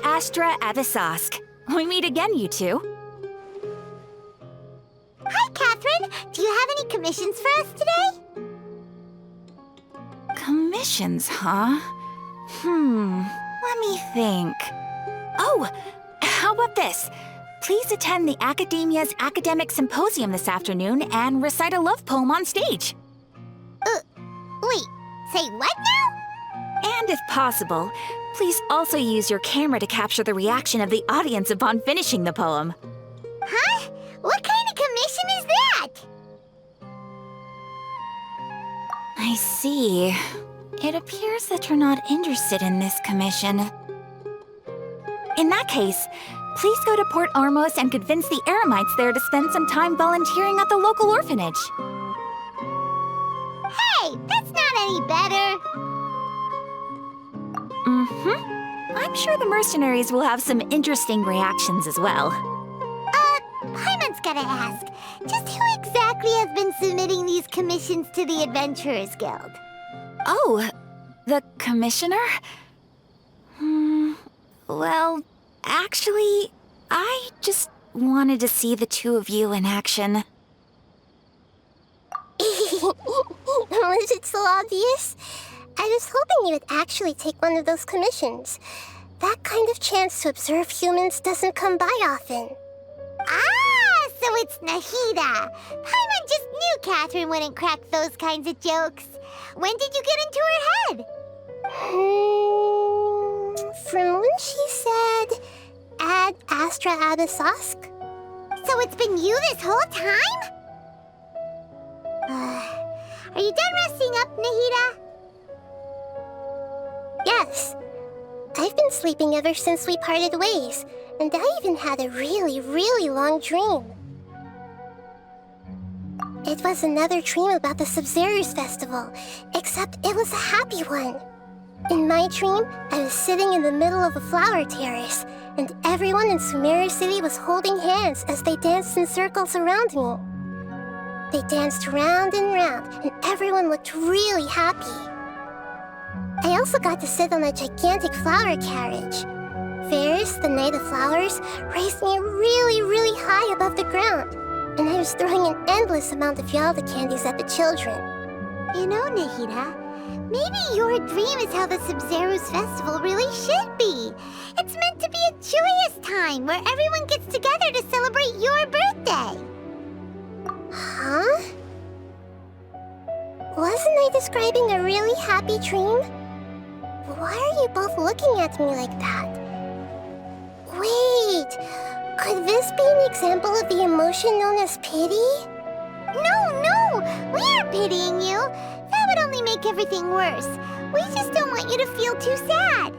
Astra Avisask. We meet again, you two. Hi, Catherine. Do you have any commissions for us today? Commissions, huh? Let me think. Oh, how about this? Please attend the Academia's Academic Symposium this afternoon and recite a love poem on stage. Wait, say what now? And if possible, please also use your camera to capture the reaction of the audience upon finishing the poem. Huh? What kind of commission is that? I see. It appears that you're not interested in this commission. In that case, please go to Port Ormos and convince the Eremites there to spend some time volunteering at the local orphanage. Hey, that's not any better. I'm sure the mercenaries will have some interesting reactions as well. Paimon's gotta ask, just who exactly has been submitting these commissions to the Adventurers Guild? Oh, the commissioner? Well, actually, I just wanted to see the two of you in action. Was it so obvious? I was hoping you would actually take one of those commissions. That kind of chance to observe humans doesn't come by often. Ah, so it's Nahida. Paimon just knew Catherine wouldn't crack those kinds of jokes. When did you get into her head? From when she said, Ad Astra Abisask. So it's been you this whole time? Are you done resting up, Nahida? Yes. I've been sleeping ever since we parted ways, and I even had a really, really long dream. It was another dream about the Sub-Zero's festival, except it was a happy one. In my dream, I was sitting in the middle of a flower terrace, and everyone in Sumeru City was holding hands as they danced in circles around me. They danced round and round, and everyone looked really happy. I also got to sit on a gigantic flower carriage. Ferris, the Knight of Flowers, raised me really, really high above the ground, and I was throwing an endless amount of Yalda candies at the children. You know, Nahida, maybe your dream is how the Sub-Zero's festival really should be. It's meant to be a joyous time where everyone gets together to celebrate your birthday. Huh? Wasn't I describing a really happy dream? Why are you both looking at me like that? Wait, could this be an example of the emotion known as pity? No, we aren't pitying you. That would only make everything worse. We just don't want you to feel too sad.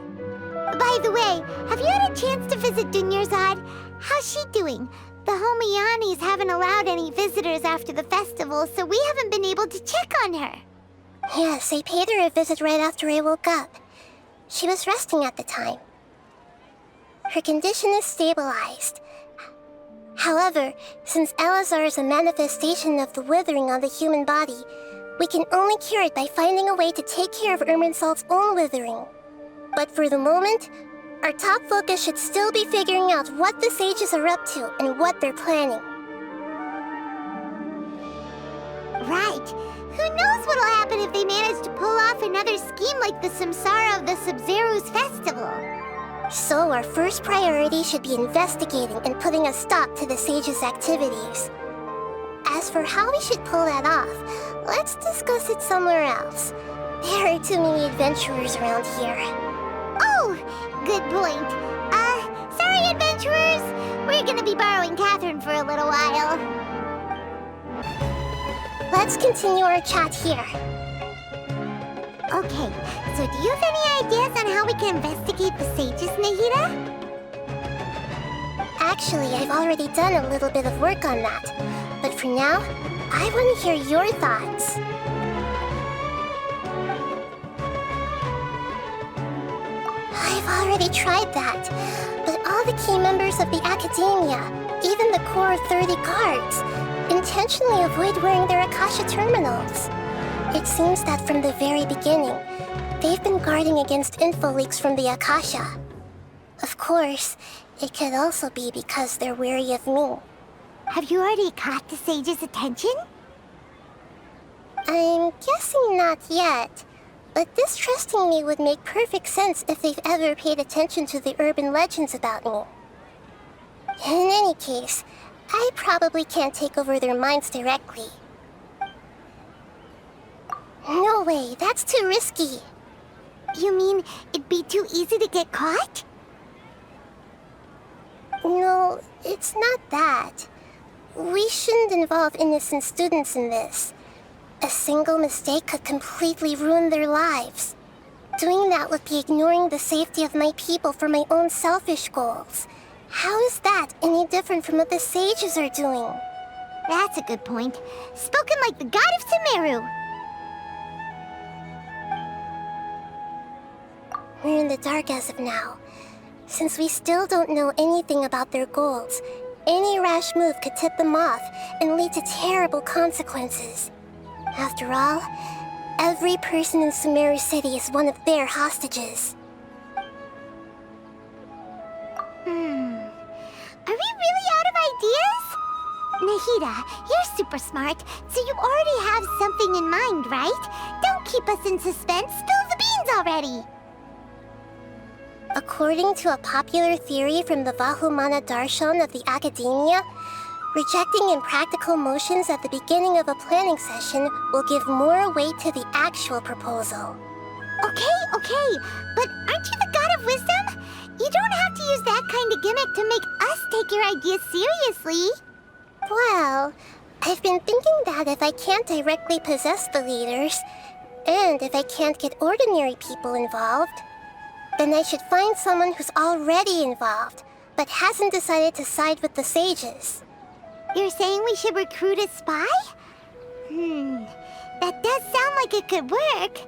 By the way, have you had a chance to visit Dunyarzad? How's she doing? The Homiyanis haven't allowed any visitors after the festival, so we haven't been able to check on her. Yes, I paid her a visit right after I woke up. She was resting at the time. Her condition is stabilized. However, since Elazar is a manifestation of the withering on the human body, we can only cure it by finding a way to take care of Irminsul's own withering. But for the moment, our top focus should still be figuring out what the sages are up to and what they're planning. Right. Who knows what'll happen if they manage to pull off another scheme like the Samsara of the Sub-Zero's festival? So our first priority should be investigating and putting a stop to the sages' activities. As for how we should pull that off, let's discuss it somewhere else. There are too many adventurers around here. Oh, good point. Sorry, adventurers. We're gonna be borrowing Catherine for a little while. Let's continue our chat here. Okay, so do you have any ideas on how we can investigate the sages, Nahida? Actually, I've already done a little bit of work on that. But for now, I want to hear your thoughts. I've already tried that, but all the key members of the Academia, even the core of 30 guards, intentionally avoid wearing their Akasha terminals. It seems that from the very beginning, they've been guarding against info leaks from the Akasha. Of course, it could also be because they're wary of me. Have you already caught the sage's attention? I'm guessing not yet, but distrusting me would make perfect sense if they've ever paid attention to the urban legends about me. In any case, I probably can't take over their minds directly. No way, that's too risky. You mean it'd be too easy to get caught? No, it's not that. We shouldn't involve innocent students in this. A single mistake could completely ruin their lives. Doing that would be ignoring the safety of my people for my own selfish goals. How is that any different from what the sages are doing? That's a good point. Spoken like the god of Sumeru. We're in the dark as of now. Since we still don't know anything about their goals, any rash move could tip them off and lead to terrible consequences. After all, every person in Sumeru City is one of their hostages. Are we really out of ideas? Nahida, you're super smart, so you already have something in mind, right? Don't keep us in suspense. Spill the beans already. According to a popular theory from the Vahumana Darshan of the Academia, rejecting impractical motions at the beginning of a planning session will give more weight to the actual proposal. Okay, but aren't you the god of wisdom? You don't have to use that kind of gimmick to make us take your ideas seriously. Well, I've been thinking that if I can't directly possess the leaders, and if I can't get ordinary people involved, then I should find someone who's already involved, but hasn't decided to side with the sages. You're saying we should recruit a spy? That does sound like it could work.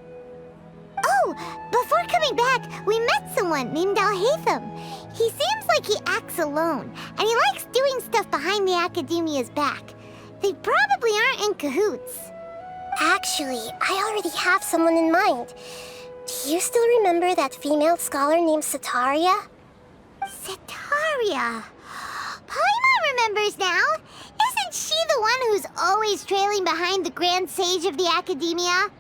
Oh, before coming back, we met someone named Alhaitham. He seems like he acts alone, and he likes doing stuff behind the Academia's back. They probably aren't in cahoots. Actually, I already have someone in mind. Do you still remember that female scholar named Setaria? Setaria. Paimon remembers now. Isn't she the one who's always trailing behind the Grand Sage of the Academia?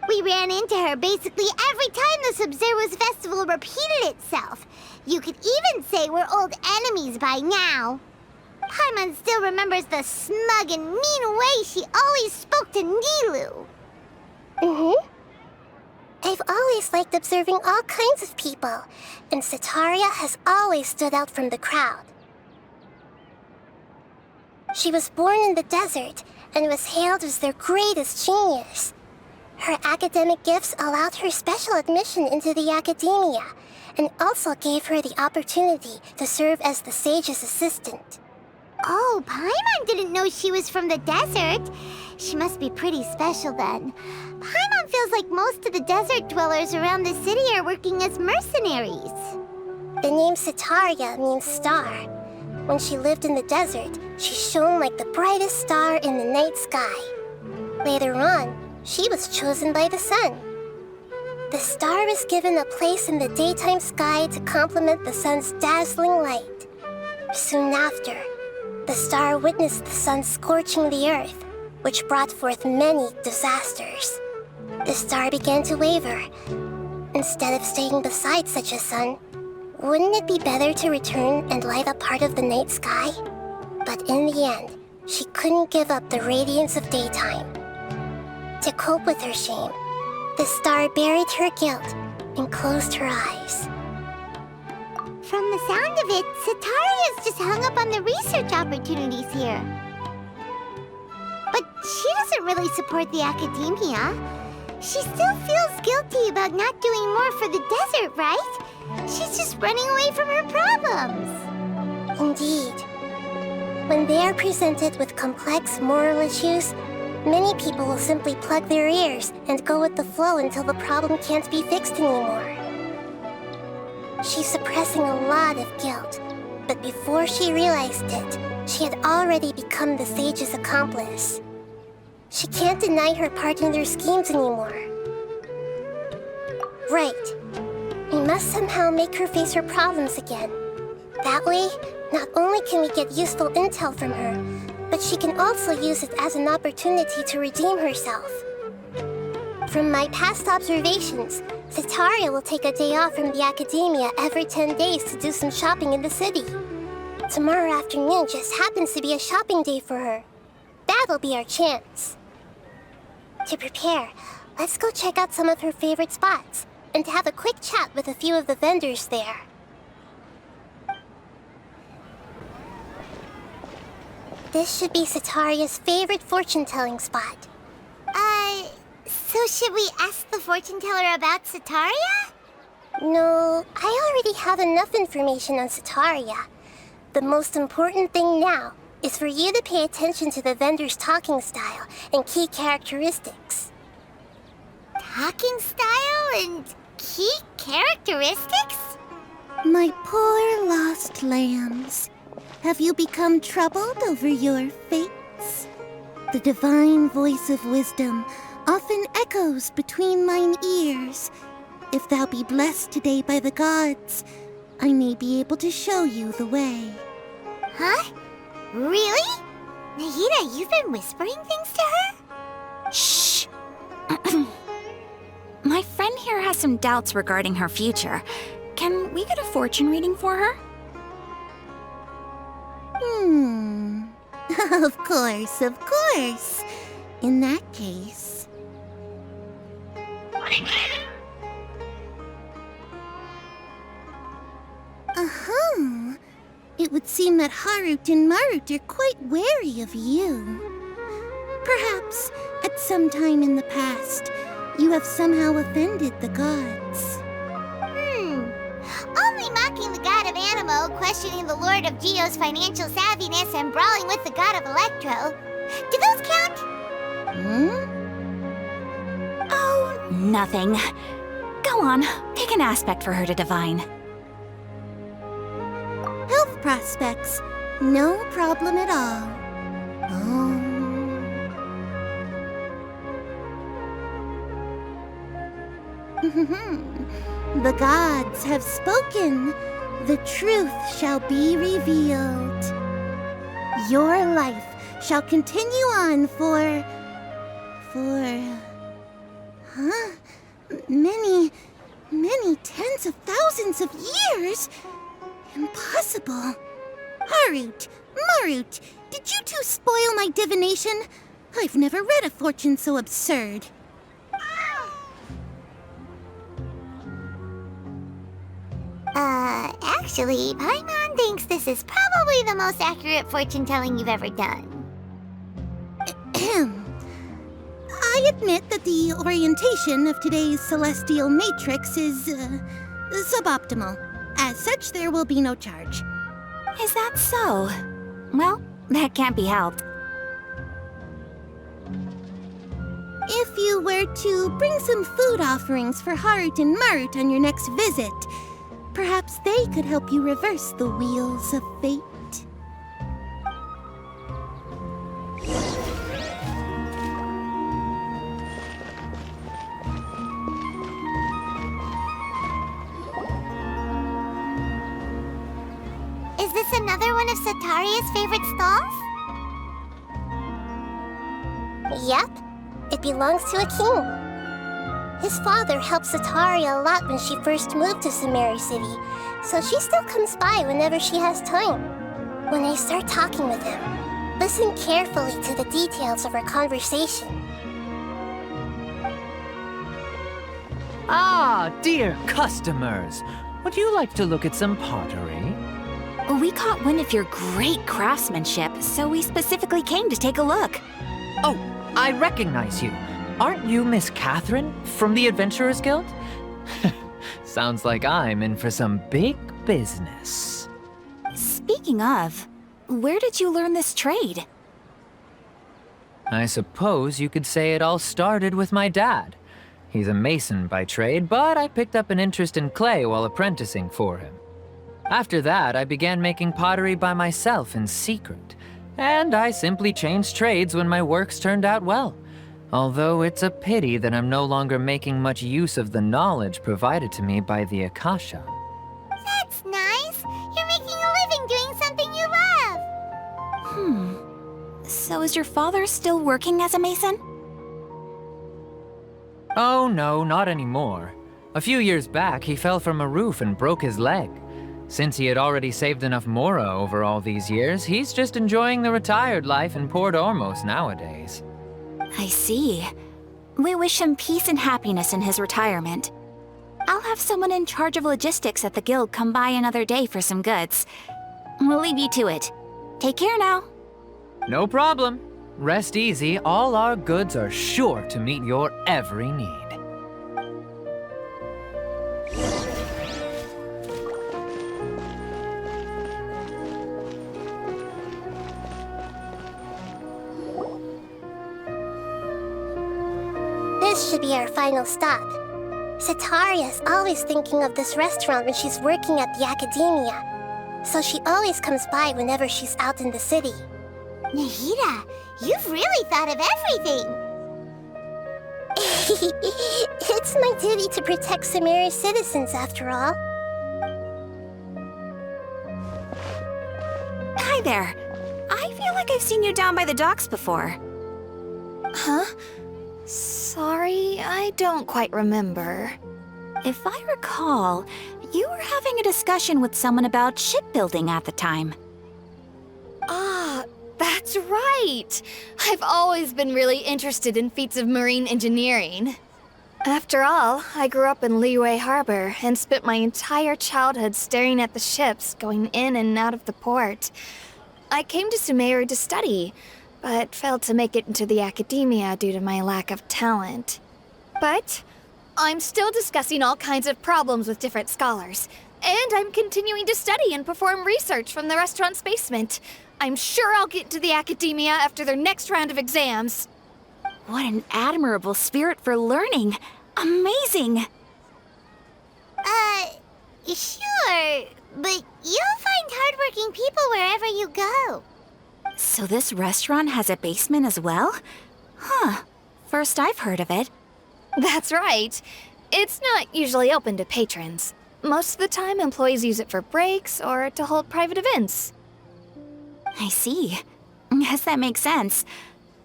We ran into her basically every time the Sub-Zero's festival repeated itself. You could even say we're old enemies by now. Paimon still remembers the smug and mean way she always spoke to Nilou. I've always liked observing all kinds of people, and Setaria has always stood out from the crowd. She was born in the desert and was hailed as their greatest genius. Her academic gifts allowed her special admission into the Academia, and also gave her the opportunity to serve as the sage's assistant. Oh, Paimon didn't know she was from the desert. She must be pretty special then. Paimon feels like most of the desert dwellers around the city are working as mercenaries. The name Setaria means star. When she lived in the desert, she shone like the brightest star in the night sky. Later on, she was chosen by the sun. The star was given a place in the daytime sky to complement the sun's dazzling light. Soon after, the star witnessed the sun scorching the earth, which brought forth many disasters. The star began to waver. Instead of staying beside such a sun, wouldn't it be better to return and light up part of the night sky? But in the end, she couldn't give up the radiance of daytime. To cope with her shame, the star buried her guilt and closed her eyes. From the sound of it, Setaria's just hung up on the research opportunities here. But she doesn't really support the Academia. She still feels guilty about not doing more for the desert, right? She's just running away from her problems. Indeed. When they are presented with complex moral issues, many people will simply plug their ears and go with the flow until the problem can't be fixed anymore. She's suppressing a lot of guilt, but before she realized it, she had already become the sage's accomplice. She can't deny her part in their schemes anymore. Right. I must somehow make her face her problems again. That way, not only can we get useful intel from her, but she can also use it as an opportunity to redeem herself. From my past observations, Setaria will take a day off from the academia every 10 days to do some shopping in the city. Tomorrow afternoon just happens to be a shopping day for her. That'll be our chance. To prepare, let's go check out some of her favorite spots and have a quick chat with a few of the vendors there. This should be Setaria's favorite fortune-telling spot. So should we ask the fortune teller about Setaria? No, I already have enough information on Setaria. The most important thing now is for you to pay attention to the vendor's talking style and key characteristics. Talking style and key characteristics? My poor lost lambs, have you become troubled over your fates? The divine voice of wisdom often echoes between mine ears. If thou be blessed today by the gods, I may be able to show you the way. Huh? Really? Nahida, you've been whispering things to her? Shh! My friend here has some doubts regarding her future. Can we get a fortune reading for her? Of course, of course. In that case... It would seem that Harut and Marut are quite wary of you. Perhaps, at some time in the past, you have somehow offended the gods. Only mocking the god of Animo, questioning the lord of Geo's financial savviness, and brawling with the god of Electro. Do those count? Oh, nothing. Go on, pick an aspect for her to divine. Health prospects, no problem at all. The gods have spoken. The truth shall be revealed. Your life shall continue on for many tens of thousands of years. Impossible. Harut, Marut, did you two spoil my divination? I've never read a fortune so absurd. Actually, Paimon thinks this is probably the most accurate fortune-telling you've ever done. I admit that the orientation of today's celestial matrix is suboptimal. As such, there will be no charge. Is that so? Well, that can't be helped. If you were to bring some food offerings for Harut and Marut on your next visit, perhaps they could help you reverse the wheels of fate. Is this another one of Setaria's favorite stalls? Yep, it belongs to a king. His father helped Setaria a lot when she first moved to Sumeru City, so she still comes by whenever she has time. When I start talking with him, listen carefully to the details of our conversation. Ah, dear customers! Would you like to look at some pottery? We caught wind of your great craftsmanship, so we specifically came to take a look. Oh, I recognize you. Aren't you Miss Catherine from the Adventurers Guild? Sounds like I'm in for some big business. Speaking of, where did you learn this trade? I suppose you could say it all started with my dad. He's a mason by trade, but I picked up an interest in clay while apprenticing for him. After that, I began making pottery by myself in secret, and I simply changed trades when my works turned out well. Although it's a pity that I'm no longer making much use of the knowledge provided to me by the Akasha. That's nice. You're making a living doing something you love. So is your father still working as a mason? Oh no, not anymore. A few years back, he fell from a roof and broke his leg. Since he had already saved enough mora over all these years, he's just enjoying the retired life in Port Ormos nowadays. I see. We wish him peace and happiness in his retirement. I'll have someone in charge of logistics at the guild come by another day for some goods. We'll leave you to it. Take care now. No problem. Rest easy, all our goods are sure to meet your every need. This should be our final stop. Sataria's always thinking of this restaurant when she's working at the academia, so she always comes by whenever she's out in the city. Nahida, you've really thought of everything. It's my duty to protect Sumerio's citizens, after all. Hi there. I feel like I've seen you down by the docks before. Huh? Sorry, I don't quite remember. If I recall, you were having a discussion with someone about shipbuilding at the time. Ah, that's right! I've always been really interested in feats of marine engineering. After all, I grew up in Liyue Harbor and spent my entire childhood staring at the ships going in and out of the port. I came to Sumeru to study, but failed to make it into the academia due to my lack of talent. But I'm still discussing all kinds of problems with different scholars, and I'm continuing to study and perform research from the restaurant's basement. I'm sure I'll get into the academia after their next round of exams. What an admirable spirit for learning. Amazing. Sure, but you'll find hardworking people wherever you go. So this restaurant has a basement as well? Huh. First I've heard of it. That's right. It's not usually open to patrons. Most of the time, employees use it for breaks or to hold private events. I see. Yes, that makes sense.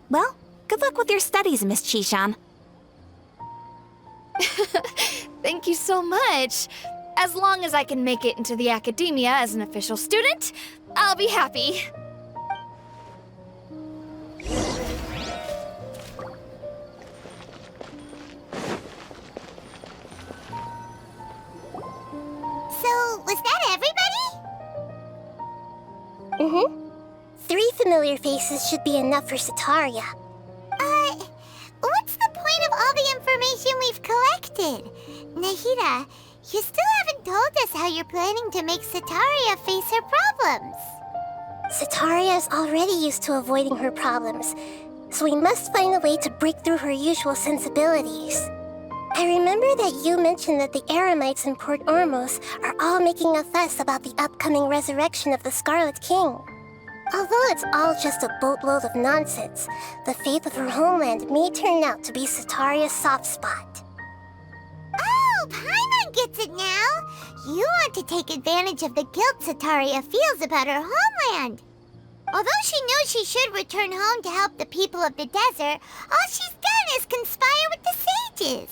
Well, good luck with your studies, Miss Chishan. Thank you so much. As long as I can make it into the academia as an official student, I'll be happy. So, was that everybody? 3 familiar faces should be enough for Sataria. What's the point of all the information we've collected? Nahida, you still haven't told us how you're planning to make Sataria face her problems. Sataria is already used to avoiding her problems, so we must find a way to break through her usual sensibilities. I remember that you mentioned that the Eremites in Port Ormos are all making a fuss about the upcoming resurrection of the Scarlet King. Although it's all just a boatload of nonsense, the fate of her homeland may turn out to be Sataria's soft spot. Oh, Paimon gets it now! You want to take advantage of the guilt Sataria feels about her homeland. Although she knows she should return home to help the people of the desert, all she's done is conspire with the sages.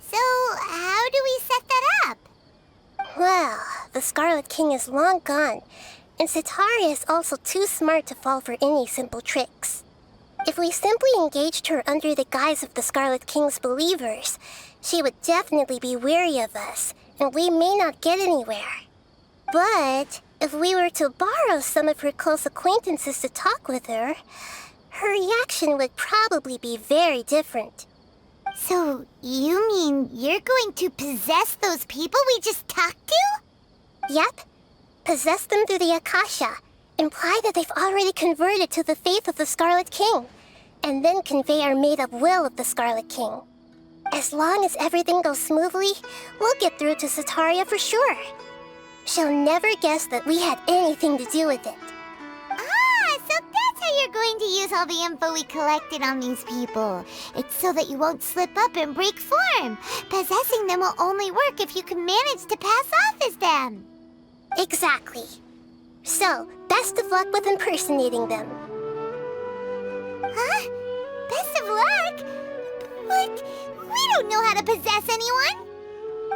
So how do we set that up? Well, the Scarlet King is long gone, and Sataria is also too smart to fall for any simple tricks. If we simply engaged her under the guise of the Scarlet King's believers, she would definitely be wary of us, and we may not get anywhere. But if we were to borrow some of her close acquaintances to talk with her, her reaction would probably be very different. So you mean you're going to possess those people we just talked to? Yep. Possess them through the Akasha. Imply that they've already converted to the faith of the Scarlet King, and then convey our made-up will of the Scarlet King. As long as everything goes smoothly, we'll get through to Sataria for sure. She'll never guess that we had anything to do with it. So that's how you're going to use all the info we collected on these people. It's so that you won't slip up and break form. Possessing them will only work if you can manage to pass off as them. Exactly. So, best of luck with impersonating them. Huh? Best of luck? But we don't know how to possess anyone.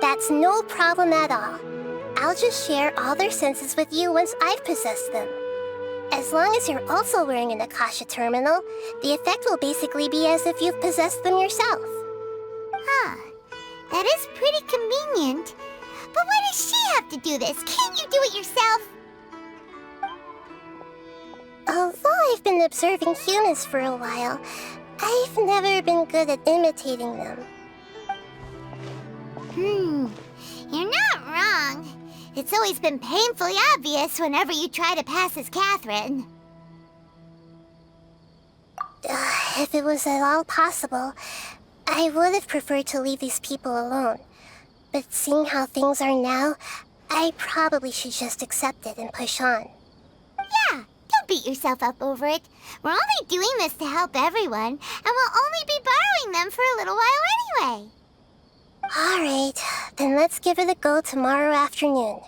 That's no problem at all. I'll just share all their senses with you once I've possessed them. As long as you're also wearing an Akasha terminal, the effect will basically be as if you've possessed them yourself. Huh. That is pretty convenient. But why does she have to do this? Can't you do it yourself? Although I've been observing humans for a while, I've never been good at imitating them. You're not wrong. It's always been painfully obvious whenever you try to pass as Catherine. If it was at all possible, I would have preferred to leave these people alone. But seeing how things are now, I probably should just accept it and push on. Yeah, don't beat yourself up over it. We're only doing this to help everyone, and we'll only be borrowing them for a little while anyway. Alright, then let's give it a go tomorrow afternoon.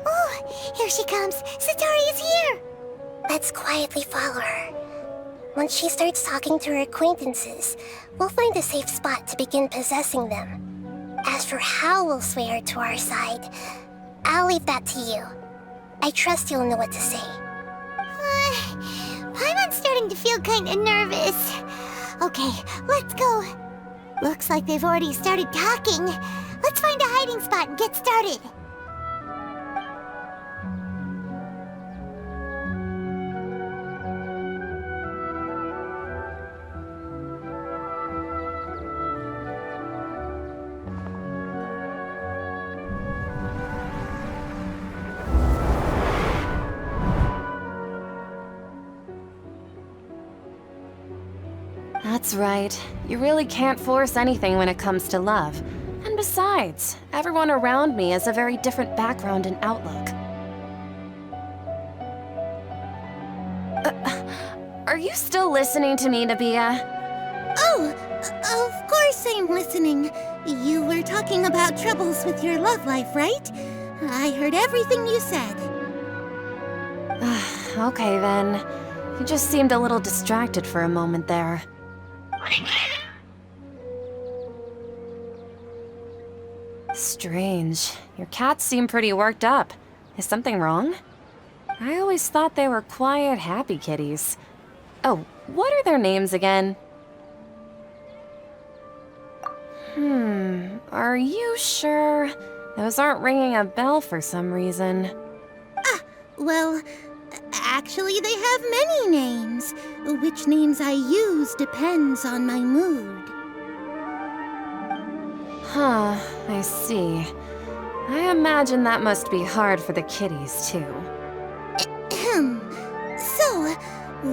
Oh, here she comes. Satori is here. Let's quietly follow her. Once she starts talking to her acquaintances, we'll find a safe spot to begin possessing them. As for how we'll sway her to our side, I'll leave that to you. I trust you'll know what to say. I'm starting to feel kind of nervous. Okay, let's go. Looks like they've already started talking. Let's find a hiding spot and get started. That's right. You really can't force anything when it comes to love. And besides, everyone around me has a very different background and outlook. Are you still listening to me, Nabia? Oh, of course I'm listening. You were talking about troubles with your love life, right? I heard everything you said. Okay then. You just seemed a little distracted for a moment there. Strange. Your cats seem pretty worked up. Is something wrong? I always thought they were quiet, happy kitties. Oh, what are their names again? Are you sure? Those aren't ringing a bell for some reason. Well, actually they have many names. Which names I use depends on my mood. Huh, I see. I imagine that must be hard for the kitties, too. So,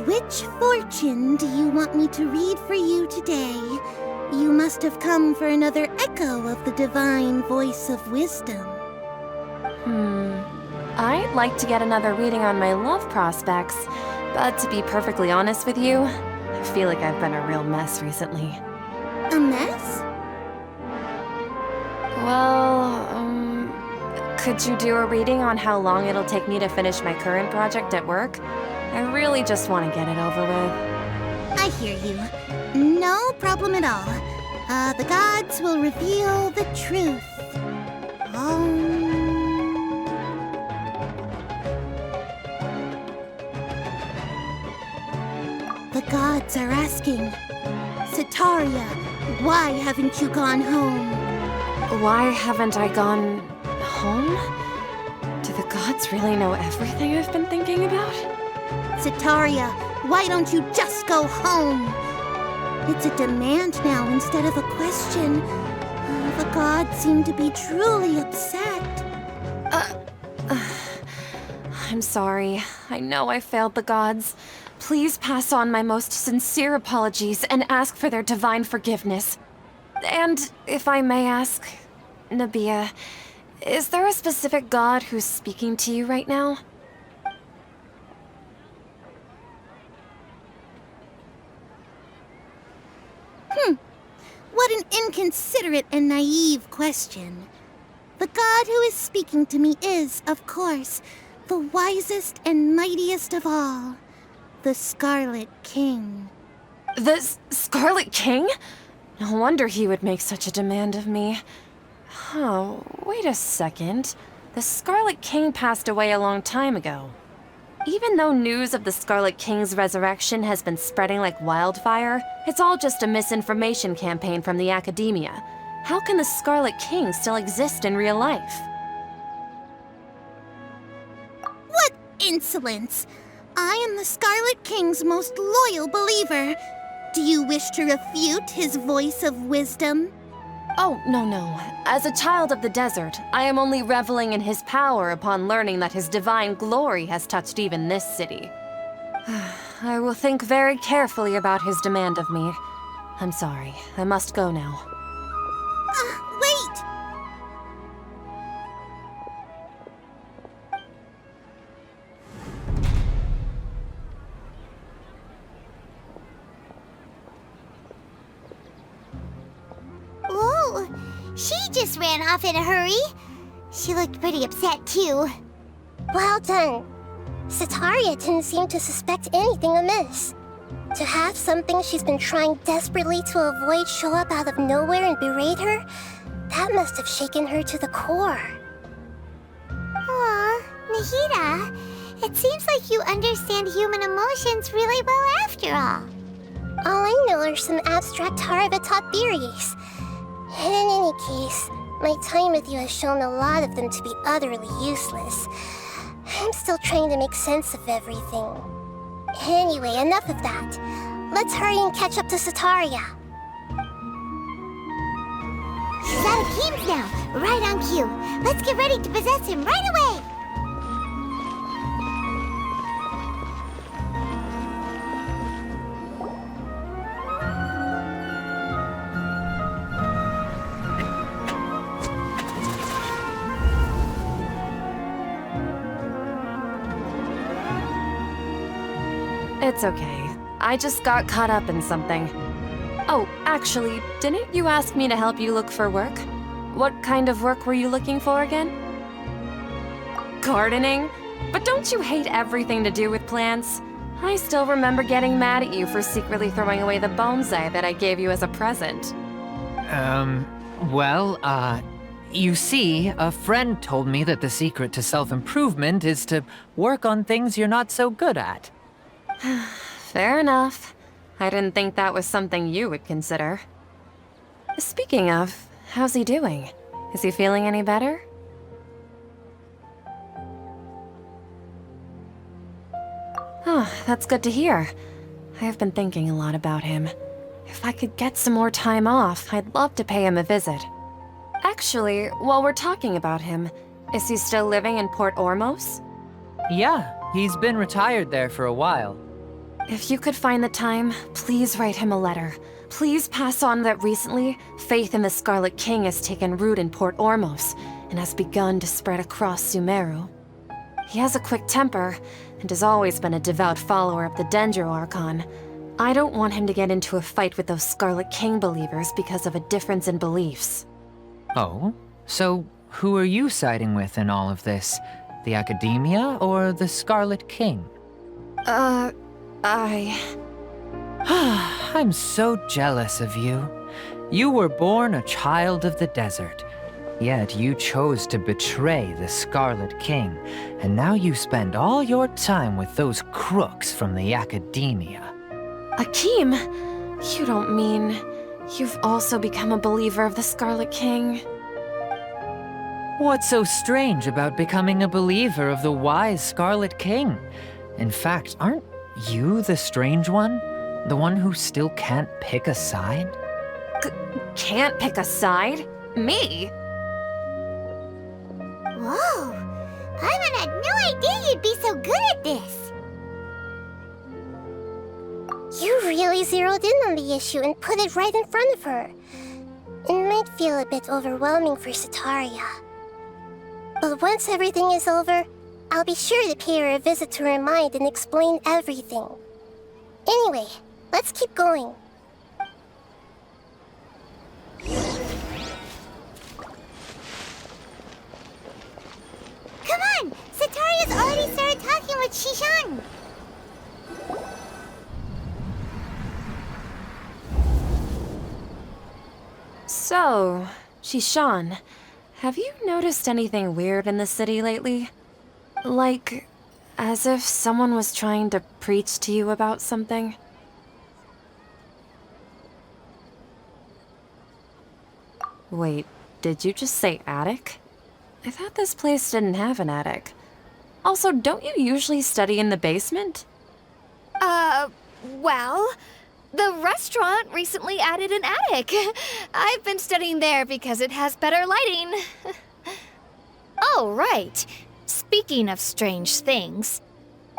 which fortune do you want me to read for you today? You must have come for another echo of the divine voice of wisdom. I'd like to get another reading on my love prospects, but to be perfectly honest with you, I feel like I've been a real mess recently. A mess? Well, could you do a reading on how long it'll take me to finish my current project at work? I really just want to get it over with. I hear you. No problem at all. The gods will reveal the truth. The gods are asking, Sataria, why haven't you gone home? Why haven't I gone home? Do the gods really know everything I've been thinking about? Sataria, why don't you just go home? It's a demand now instead of a question. The gods seem to be truly upset. I'm sorry. I know I failed the gods. Please pass on my most sincere apologies and ask for their divine forgiveness. And, if I may ask, Nabia, is there a specific god who's speaking to you right now? What an inconsiderate and naive question. The god who is speaking to me is, of course, the wisest and mightiest of all, the Scarlet King. The Scarlet King? No wonder he would make such a demand of me. Oh, wait a second. The Scarlet King passed away a long time ago. Even though news of the Scarlet King's resurrection has been spreading like wildfire, it's all just a misinformation campaign from the academia. How can the Scarlet King still exist in real life? What insolence! I am the Scarlet King's most loyal believer. Do you wish to refute his voice of wisdom? Oh, no. As a child of the desert, I am only reveling in his power upon learning that his divine glory has touched even this city. I will think very carefully about his demand of me. I'm sorry, I must go now. Wait! Whoa! She just ran off in a hurry. She looked pretty upset, too. Well done. Sataria didn't seem to suspect anything amiss. To have something she's been trying desperately to avoid show up out of nowhere and berate her, that must have shaken her to the core. Aw, Nahida, it seems like you understand human emotions really well after all. All I know are some abstract Harava-taught theories. In any case, my time with you has shown a lot of them to be utterly useless. I'm still trying to make sense of everything. Anyway, enough of that. Let's hurry and catch up to Sataria. He's out of Keem's now, right on cue. Let's get ready to possess him right away! It's okay. I just got caught up in something. Oh, actually, didn't you ask me to help you look for work? What kind of work were you looking for again? Gardening? But don't you hate everything to do with plants? I still remember getting mad at you for secretly throwing away the bonsai that I gave you as a present. You see, a friend told me that the secret to self-improvement is to work on things you're not so good at. Fair enough. I didn't think that was something you would consider. Speaking of, how's he doing? Is he feeling any better? Oh, that's good to hear. I have been thinking a lot about him. If I could get some more time off, I'd love to pay him a visit. Actually, while we're talking about him, is he still living in Port Ormos? Yeah, he's been retired there for a while. If you could find the time, please write him a letter. Please pass on that recently, faith in the Scarlet King has taken root in Port Ormos and has begun to spread across Sumeru. He has a quick temper and has always been a devout follower of the Dendro Archon. I don't want him to get into a fight with those Scarlet King believers because of a difference in beliefs. Oh? So who are you siding with in all of this? The Academia or the Scarlet King? I'm so jealous of you. You were born a child of the desert, yet you chose to betray the Scarlet King, and now you spend all your time with those crooks from the Academia. Akeem, you don't mean you've also become a believer of the Scarlet King? What's so strange about becoming a believer of the wise Scarlet King? In fact, aren't you the strange one? The one who still can't pick a side? Can't pick a side? Me? Whoa! Paimon had no idea you'd be so good at this! You really zeroed in on the issue and put it right in front of her. It might feel a bit overwhelming for Sataria. But once everything is over, I'll be sure to pay her a visit to her mind and explain everything. Anyway, let's keep going. Come on! Sataria's already started talking with Shishan! So, Shishan, have you noticed anything weird in the city lately? Like, as if someone was trying to preach to you about something? Wait, did you just say attic? I thought this place didn't have an attic. Also, don't you usually study in the basement? Well, the restaurant recently added an attic. I've been studying there because it has better lighting. Oh, right. Speaking of strange things,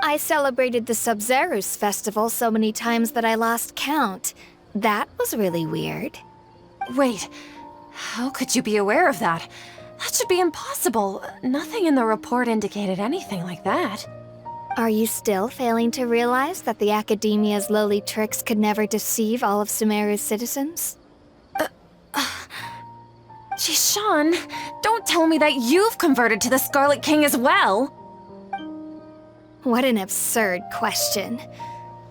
I celebrated the Sub-Zerus festival so many times that I lost count. That was really weird. Wait, how could you be aware of that? That should be impossible. Nothing in the report indicated anything like that. Are you still failing to realize that the Academia's lowly tricks could never deceive all of Sumeru's citizens? Shishan, don't tell me that you've converted to the Scarlet King as well! What an absurd question.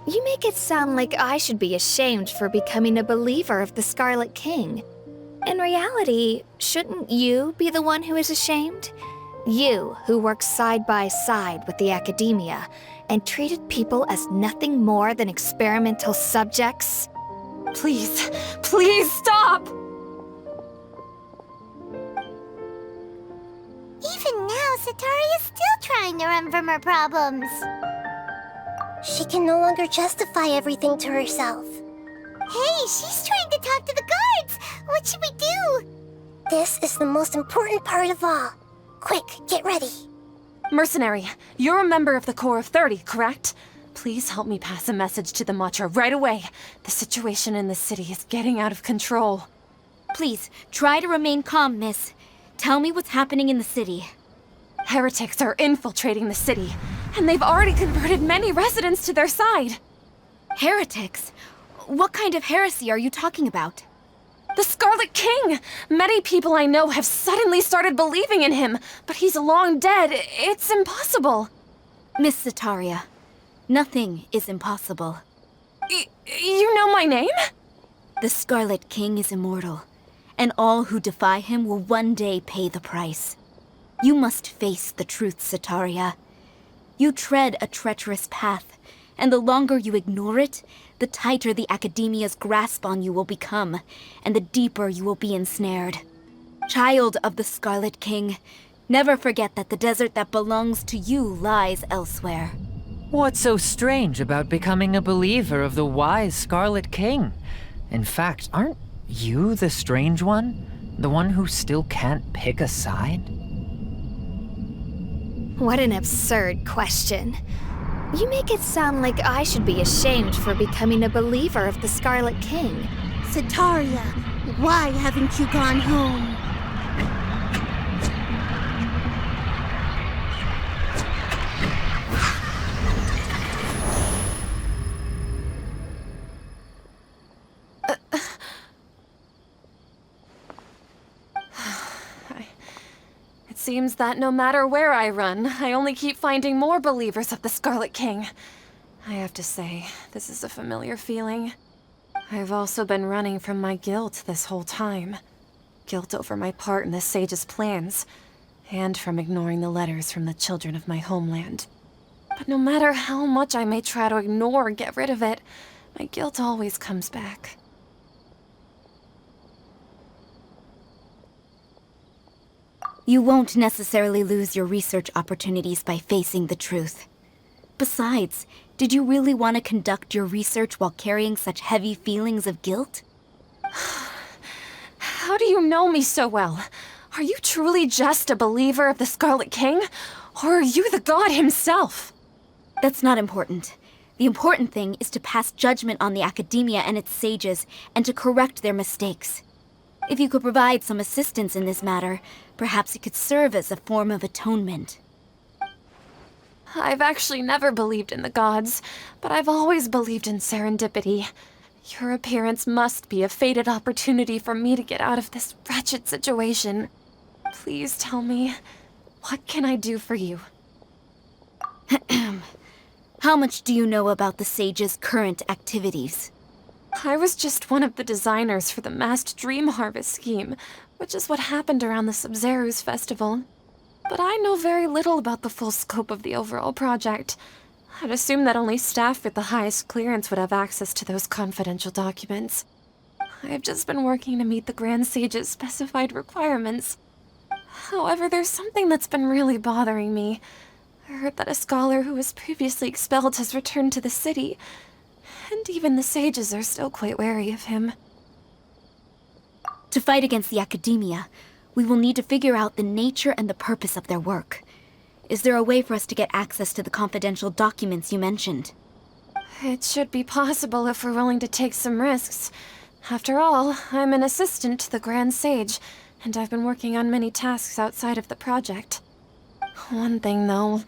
You make it sound like I should be ashamed for becoming a believer of the Scarlet King. In reality, shouldn't you be the one who is ashamed? You, who works side by side with the Academia and treated people as nothing more than experimental subjects? Please, please stop! Even now, Sataria's still trying to run from her problems. She can no longer justify everything to herself. Hey, she's trying to talk to the guards! What should we do? This is the most important part of all. Quick, get ready. Mercenary, you're a member of the Corps of 30, correct? Please help me pass a message to the Matcha right away. The situation in the city is getting out of control. Please, try to remain calm, miss. Tell me what's happening in the city. Heretics are infiltrating the city, and they've already converted many residents to their side. Heretics? What kind of heresy are you talking about? The Scarlet King! Many people I know have suddenly started believing in him, but he's long dead. It's impossible. Miss Sataria, nothing is impossible. You know my name? The Scarlet King is immortal, and all who defy him will one day pay the price. You must face the truth, Sataria. You tread a treacherous path, and the longer you ignore it, the tighter the Academia's grasp on you will become, and the deeper you will be ensnared. Child of the Scarlet King, never forget that the desert that belongs to you lies elsewhere. What's so strange about becoming a believer of the wise Scarlet King? In fact, aren't you the strange one? The one who still can't pick a side? What an absurd question. You make it sound like I should be ashamed for becoming a believer of the Scarlet King. Sataria, why haven't you gone home? It seems that no matter where I run, I only keep finding more believers of the Scarlet King. I have to say, this is a familiar feeling. I've also been running from my guilt this whole time. Guilt over my part in the sage's plans, and from ignoring the letters from the children of my homeland. But no matter how much I may try to ignore or get rid of it, my guilt always comes back. You won't necessarily lose your research opportunities by facing the truth. Besides, did you really want to conduct your research while carrying such heavy feelings of guilt? How do you know me so well? Are you truly just a believer of the Scarlet King? Or are you the god himself? That's not important. The important thing is to pass judgment on the Academia and its sages, and to correct their mistakes. If you could provide some assistance in this matter, perhaps it could serve as a form of atonement. I've actually never believed in the gods, but I've always believed in serendipity. Your appearance must be a fated opportunity for me to get out of this wretched situation. Please tell me, what can I do for you? How much do you know about the Sage's current activities? I was just one of the designers for the masked dream harvest scheme, which is what happened around the Sabzeruz festival. But I know very little about the full scope of the overall project. I'd assume that only staff with the highest clearance would have access to those confidential documents. I've just been working to meet the Grand Sage's specified requirements. However, there's something that's been really bothering me. I heard that a scholar who was previously expelled has returned to the city, and even the sages are still quite wary of him. To fight against the academia, we will need to figure out the nature and the purpose of their work. Is there a way for us to get access to the confidential documents you mentioned? It should be possible if we're willing to take some risks. After all, I'm an assistant to the Grand Sage, and I've been working on many tasks outside of the project. One thing, though,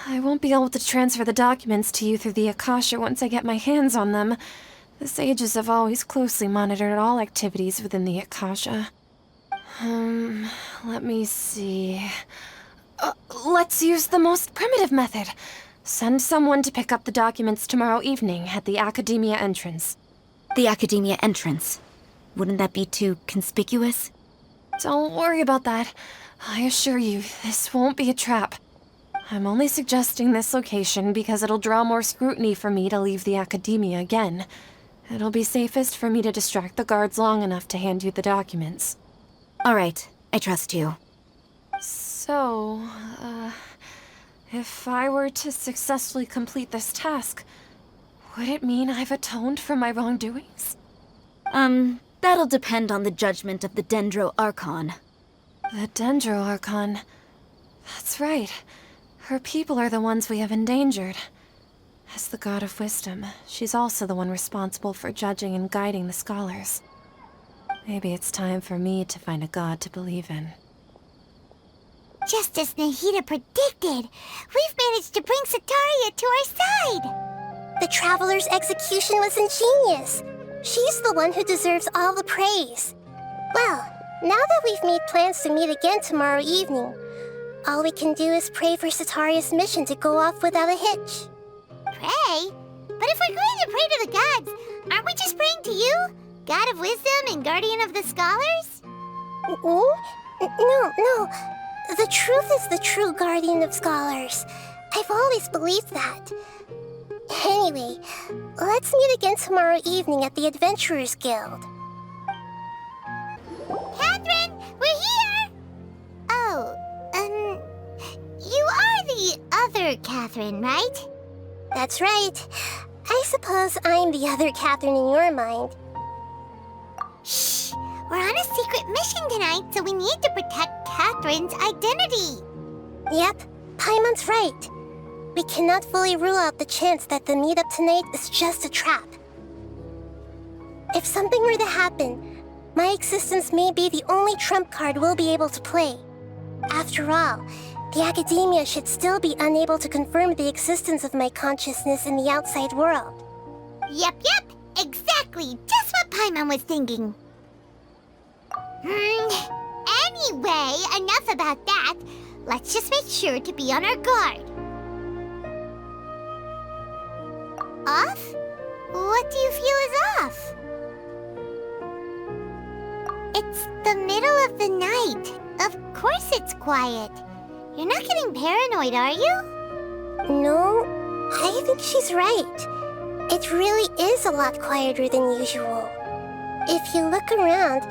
I won't be able to transfer the documents to you through the Akasha once I get my hands on them. The sages have always closely monitored all activities within the Akasha. Let me see... let's use the most primitive method. Send someone to pick up the documents tomorrow evening at the Academia entrance. The Academia entrance. Wouldn't that be too conspicuous? Don't worry about that. I assure you, this won't be a trap. I'm only suggesting this location because it'll draw more scrutiny for me to leave the Academia again. It'll be safest for me to distract the guards long enough to hand you the documents. All right, I trust you. So, if I were to successfully complete this task, would it mean I've atoned for my wrongdoings? That'll depend on the judgment of the Dendro Archon. The Dendro Archon. That's right. Her people are the ones we have endangered. As the god of wisdom, she's also the one responsible for judging and guiding the scholars. Maybe it's time for me to find a god to believe in. Just as Nahida predicted, we've managed to bring Sataria to our side! The Traveler's execution was ingenious. She's the one who deserves all the praise. Well, now that we've made plans to meet again tomorrow evening, all we can do is pray for Sataria's mission to go off without a hitch. Pray? But if we're going to pray to the gods, aren't we just praying to you? God of wisdom and guardian of the scholars? No. The truth is the true guardian of scholars. I've always believed that. Anyway, let's meet again tomorrow evening at the Adventurers Guild. Catherine, we're here! Oh, you are the other Catherine, right? That's right. I suppose I'm the other Catherine in your mind. Shh! We're on a secret mission tonight, so we need to protect Catherine's identity. Yep, Paimon's right. We cannot fully rule out the chance that the meetup tonight is just a trap. If something were to happen, my existence may be the only trump card we'll be able to play. After all, the Academia should still be unable to confirm the existence of my consciousness in the outside world. Yep, exactly, just what Paimon was thinking. Anyway, enough about that. Let's just make sure to be on our guard. Off? What do you feel is off? It's the middle of the night. Of course it's quiet. You're not getting paranoid, are you? No, I think she's right. It really is a lot quieter than usual. If you look around,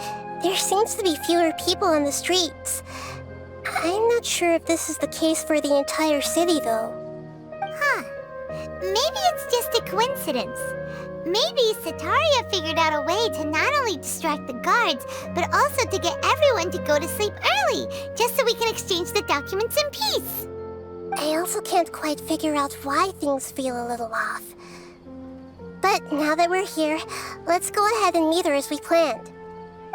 there seems to be fewer people on the streets. I'm not sure if this is the case for the entire city, though. Huh. Maybe it's just a coincidence. Maybe Sataria figured out a way to not only distract the guards, but also to get everyone to go to sleep early, just so we can exchange the documents in peace. I also can't quite figure out why things feel a little off. But now that we're here, let's go ahead and meet her as we planned.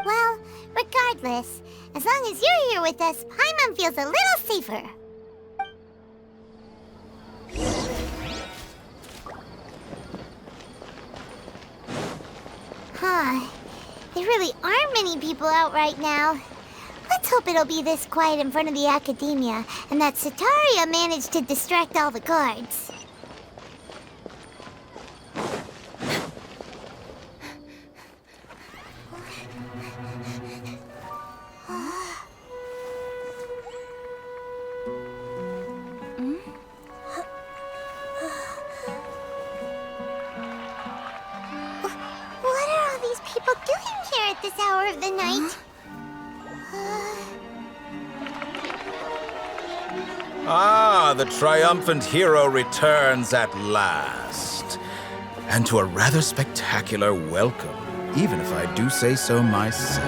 Well, regardless, as long as you're here with us, Paimon feels a little safer. Huh. There really aren't many people out right now. Let's hope it'll be this quiet in front of the academia, and that Sataria managed to distract all the guards. What are all these people doing here at this hour of the night? Ah, the triumphant hero returns at last. And to a rather spectacular welcome, even if I do say so myself.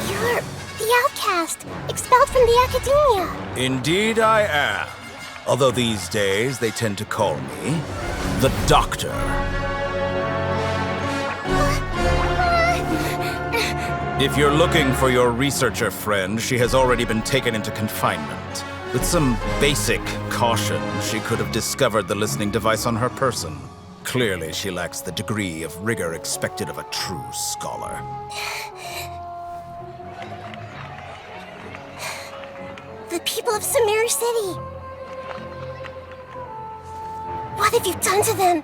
You're the outcast, expelled from the academia. Indeed I am. Although these days they tend to call me the Doctor. If you're looking for your researcher friend, she has already been taken into confinement. With some basic caution, she could have discovered the listening device on her person. Clearly, she lacks the degree of rigor expected of a true scholar. The people of Sumeru City. What have you done to them?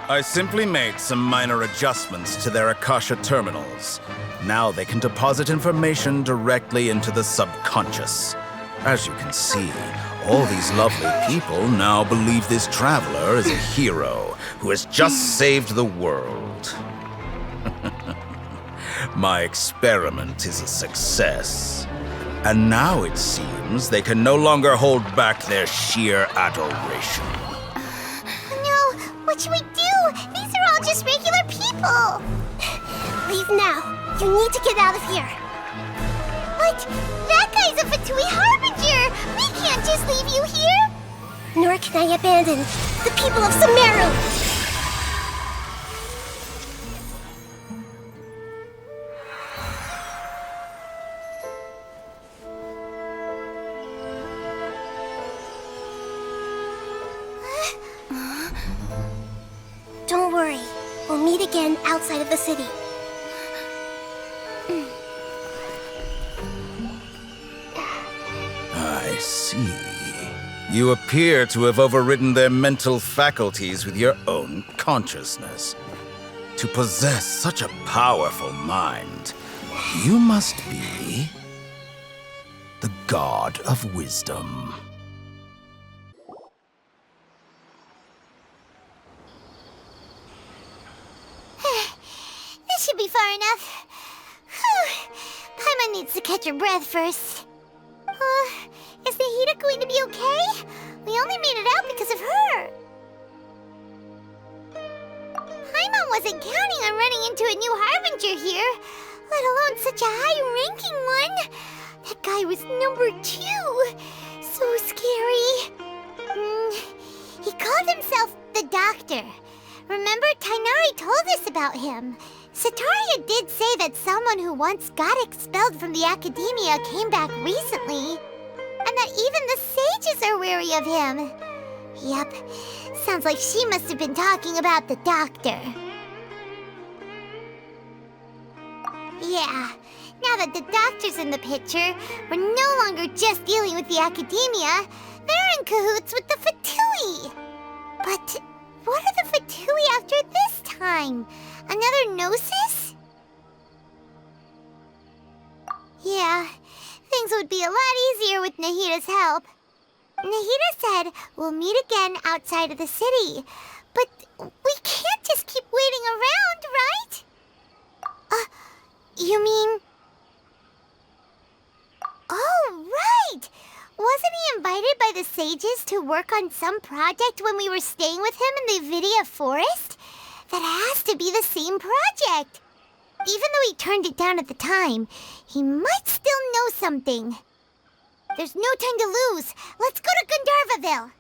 I simply made some minor adjustments to their Akasha terminals. Now they can deposit information directly into the subconscious. As you can see, all these lovely people now believe this traveler is a hero who has just saved the world. My experiment is a success. And now it seems they can no longer hold back their sheer adoration. No, what should we do? These are all just regular people. Leave now. You need to get out of here. But that guy's a Fatui Harbinger! We can't just leave you here! Nor can I abandon the people of Sumeru. Don't worry. We'll meet again outside of the city. I see. You appear to have overridden their mental faculties with your own consciousness. To possess such a powerful mind, you must be the god of wisdom. This should be far enough. Whew. Paimon needs to catch her breath first. Is Nahida going to be okay? We only made it out because of her. Paimon wasn't counting on running into a new Harbinger here, let alone such a high-ranking one. That guy was number 2. So scary. He called himself the Doctor. Remember, Tainari told us about him. Sataria did say that someone who once got expelled from the academia came back recently. And that even the sages are wary of him. Yep, sounds like she must have been talking about the Doctor. Yeah, now that the Doctor's in the picture, we're no longer just dealing with the academia. They're in cahoots with the Fatui. But what are the Fatui after this time? Another Gnosis? Yeah, things would be a lot easier with Nahida's help. Nahida said we'll meet again outside of the city. But we can't just keep waiting around, right? You mean... Oh, right! Wasn't he invited by the sages to work on some project when we were staying with him in the Vidia forest? That has to be the same project. Even though he turned it down at the time, he might still know something. There's no time to lose. Let's go to Gandharvaville.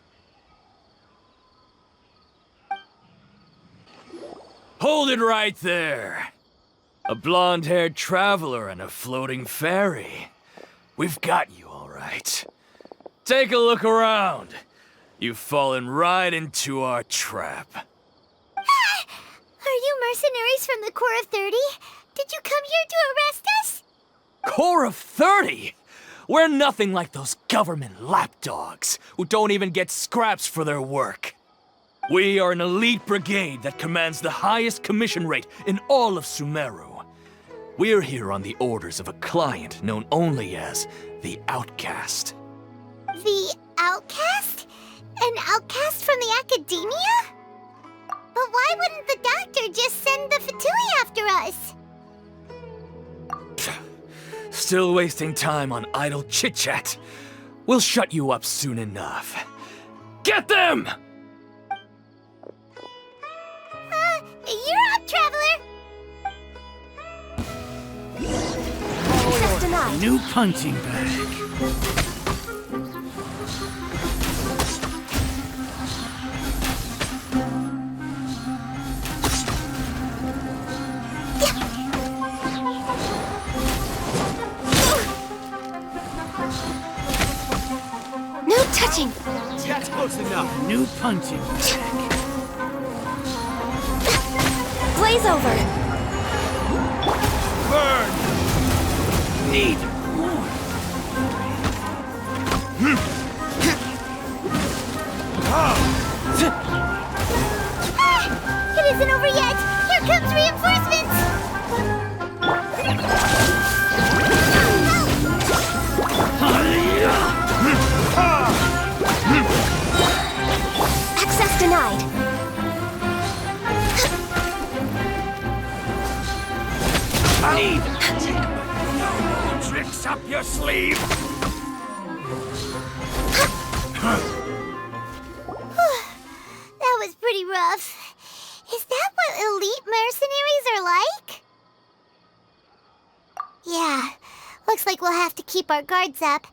Hold it right there. A blonde-haired traveler and a floating fairy. We've got you, all right. Take a look around. You've fallen right into our trap. Are you mercenaries from the Corps of 30? Did you come here to arrest us? Corps of 30? We're nothing like those government lapdogs who don't even get scraps for their work. We are an elite brigade that commands the highest commission rate in all of Sumeru. We're here on the orders of a client known only as the Outcast. The Outcast? An outcast from the academia? But why wouldn't the doctor just send the Fatui after us? Still wasting time on idle chit-chat. We'll shut you up soon enough. Get them! You're up, traveler! Access denied. New punching bag. No touching! That's close enough. New punching bag. Blaze over! Burn! Need more. It isn't over yet! Here comes reinforcements! Access denied. Need. No tricks up your sleeve. That was pretty rough. Is that what elite mercenaries are like? Yeah, looks like we'll have to keep our guards up.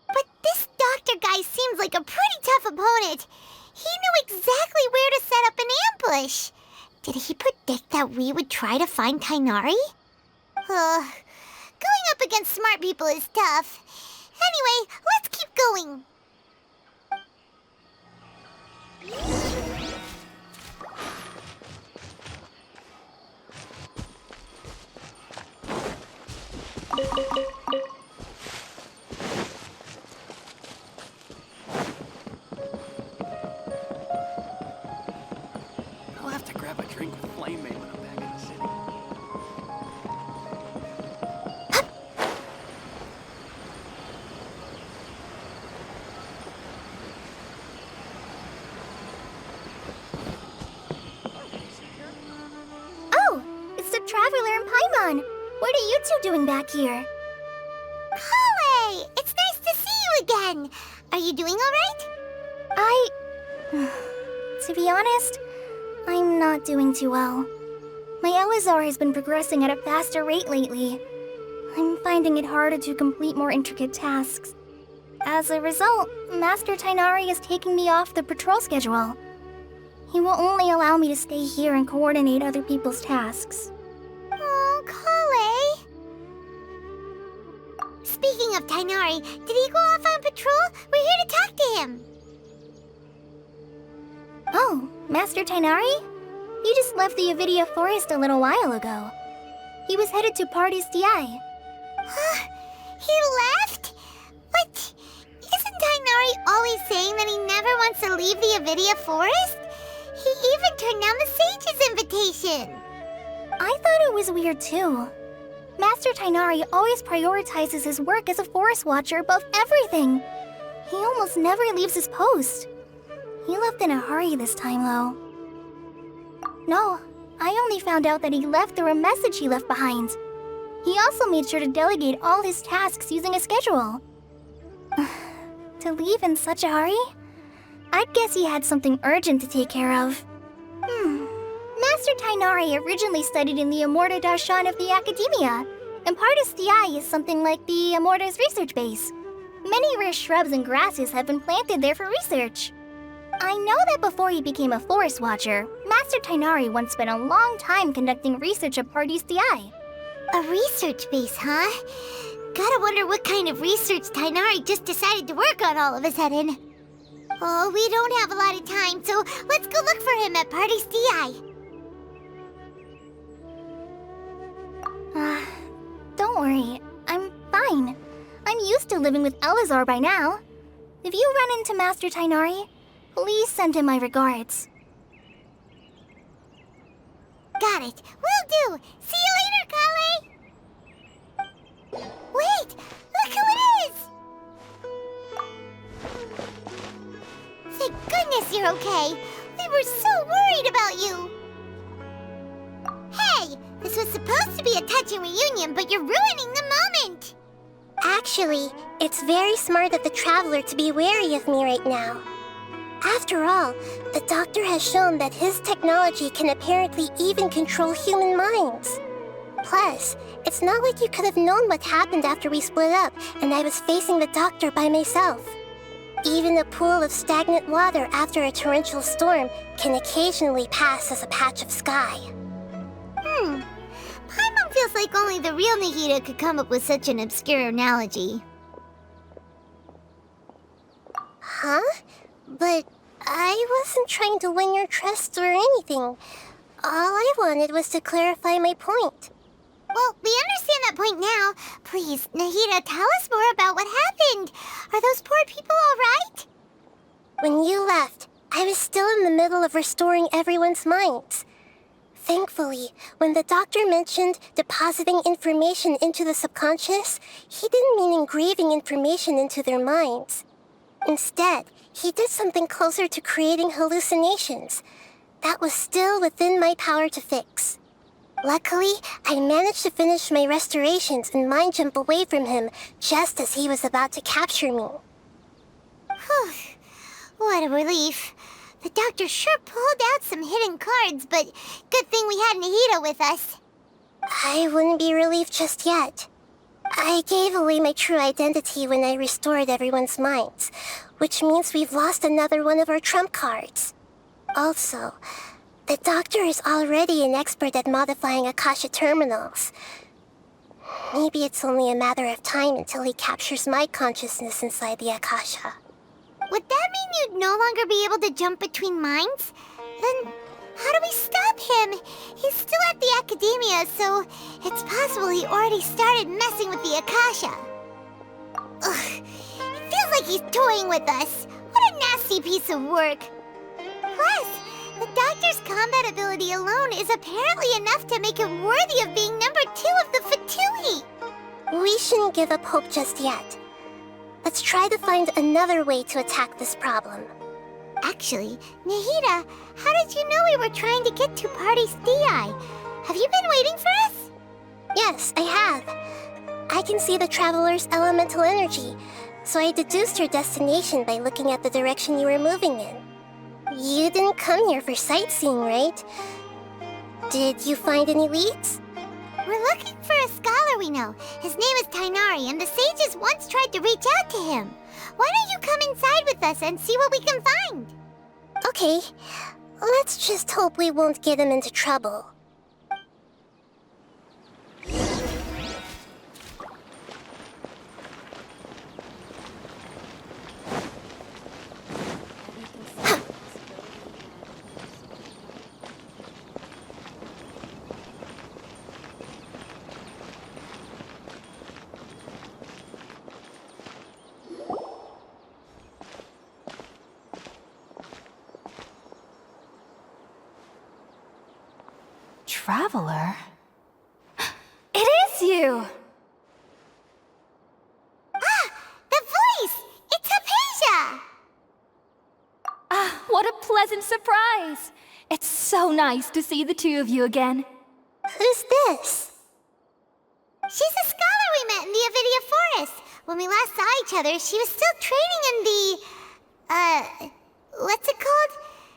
But this doctor guy seems like a pretty tough opponent. He knew exactly where to set up an ambush. Did he predict that we would try to find Tighnari? Going up against smart people is tough. Anyway, let's keep going. I'll have to grab a drink with Flame Maid when I'm back in the city. Oh, it's the Traveler and Paimon. What are you two doing back here? Kale, it's nice to see you again. Are you doing all right? To be honest, I'm not doing too well. My Elazar has been progressing at a faster rate lately. I'm finding it harder to complete more intricate tasks. As a result, Master Tighnari is taking me off the patrol schedule. He will only allow me to stay here and coordinate other people's tasks. Oh, Kale. Speaking of Tighnari, did he go off on patrol? We're here to talk to him. Oh, Master Tighnari? He just left the Avidia Forest a little while ago. He was headed to Party's DI. He left? But isn't Tighnari always saying that he never wants to leave the Avidia Forest? He even turned down the Sage's invitation. I thought it was weird too. Master Tighnari always prioritizes his work as a forest watcher above everything. He almost never leaves his post. He left in a hurry this time, though. No, I only found out that he left through a message he left behind. He also made sure to delegate all his tasks using a schedule. To leave in such a hurry? I'd guess he had something urgent to take care of. Master Tighnari originally studied in the Amorta Darshan of the Academia, and Partis DI is something like the Amorta's research base. Many rare shrubs and grasses have been planted there for research. I know that before he became a forest watcher, Master Tainari once spent a long time conducting research at Pardis-Di. A research base, huh? Gotta wonder what kind of research Tainari just decided to work on all of a sudden. Oh, we don't have a lot of time, so let's go look for him at Pardis-Di. Don't worry, I'm fine. I'm used to living with Elazar by now. If you run into Master Tainari, please send him my regards. Got it. Will do. See you later, Kale. Wait! Look who it is! Thank goodness you're okay. We were so worried about you. Hey! This was supposed to be a touching reunion, but you're ruining the moment! Actually, it's very smart of the traveler to be wary of me right now. After all, the doctor has shown that his technology can apparently even control human minds. Plus, it's not like you could have known what happened after we split up and I was facing the doctor by myself. Even a pool of stagnant water after a torrential storm can occasionally pass as a patch of sky. Paimon feels like only the real Nahida could come up with such an obscure analogy. Huh? But I wasn't trying to win your trust or anything. All I wanted was to clarify my point. Well, we understand that point now. Please, Nahida, tell us more about what happened. Are those poor people all right? When you left, I was still in the middle of restoring everyone's minds. Thankfully, when the doctor mentioned depositing information into the subconscious, he didn't mean engraving information into their minds. Instead, he did something closer to creating hallucinations. That was still within my power to fix. Luckily, I managed to finish my restorations and mind jump away from him just as he was about to capture me. Whew. What a relief. The doctor sure pulled out some hidden cards, but good thing we had Nahida with us. I wouldn't be relieved just yet. I gave away my true identity when I restored everyone's minds, which means we've lost another one of our trump cards. Also, the doctor is already an expert at modifying Akasha terminals. Maybe it's only a matter of time until he captures my consciousness inside the Akasha. Would that mean you'd no longer be able to jump between minds? Then how do we stop him? He's still at the academia, so it's possible he already started messing with the Akasha. Ugh, it feels like he's toying with us. What a nasty piece of work. Plus, the doctor's combat ability alone is apparently enough to make him worthy of being number 2 of the Fatui. We shouldn't give up hope just yet. Let's try to find another way to attack this problem. Actually, Nahida, how did you know we were trying to get to Pardis-Di? Have you been waiting for us? Yes, I have. I can see the traveler's elemental energy, so I deduced her destination by looking at the direction you were moving in. You didn't come here for sightseeing, right? Did you find any leads? We're looking for a scholar we know. His name is Tainari, and the sages once tried to reach out to him. Why don't you come inside with us and see what we can find? Okay, let's just hope we won't get him into trouble. Traveler? It is you! Ah! The voice! It's Hypatia! Ah, what a pleasant surprise! It's so nice to see the two of you again. Who's this? She's a scholar we met in the Avidia Forest. When we last saw each other, she was still training in the... what's it called?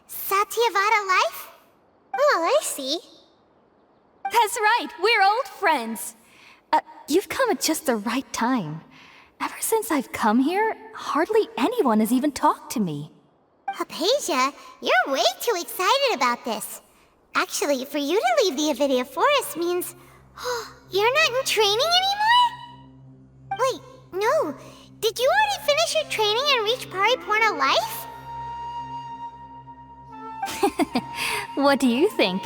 Satyavada life? Oh, I see. That's right, we're old friends. You've come at just the right time. Ever since I've come here, hardly anyone has even talked to me. Hypatia, you're way too excited about this. Actually, for you to leave the Avidya Forest means... you're not in training anymore? Wait, no. Did you already finish your training and reach Paripurna life? What do you think?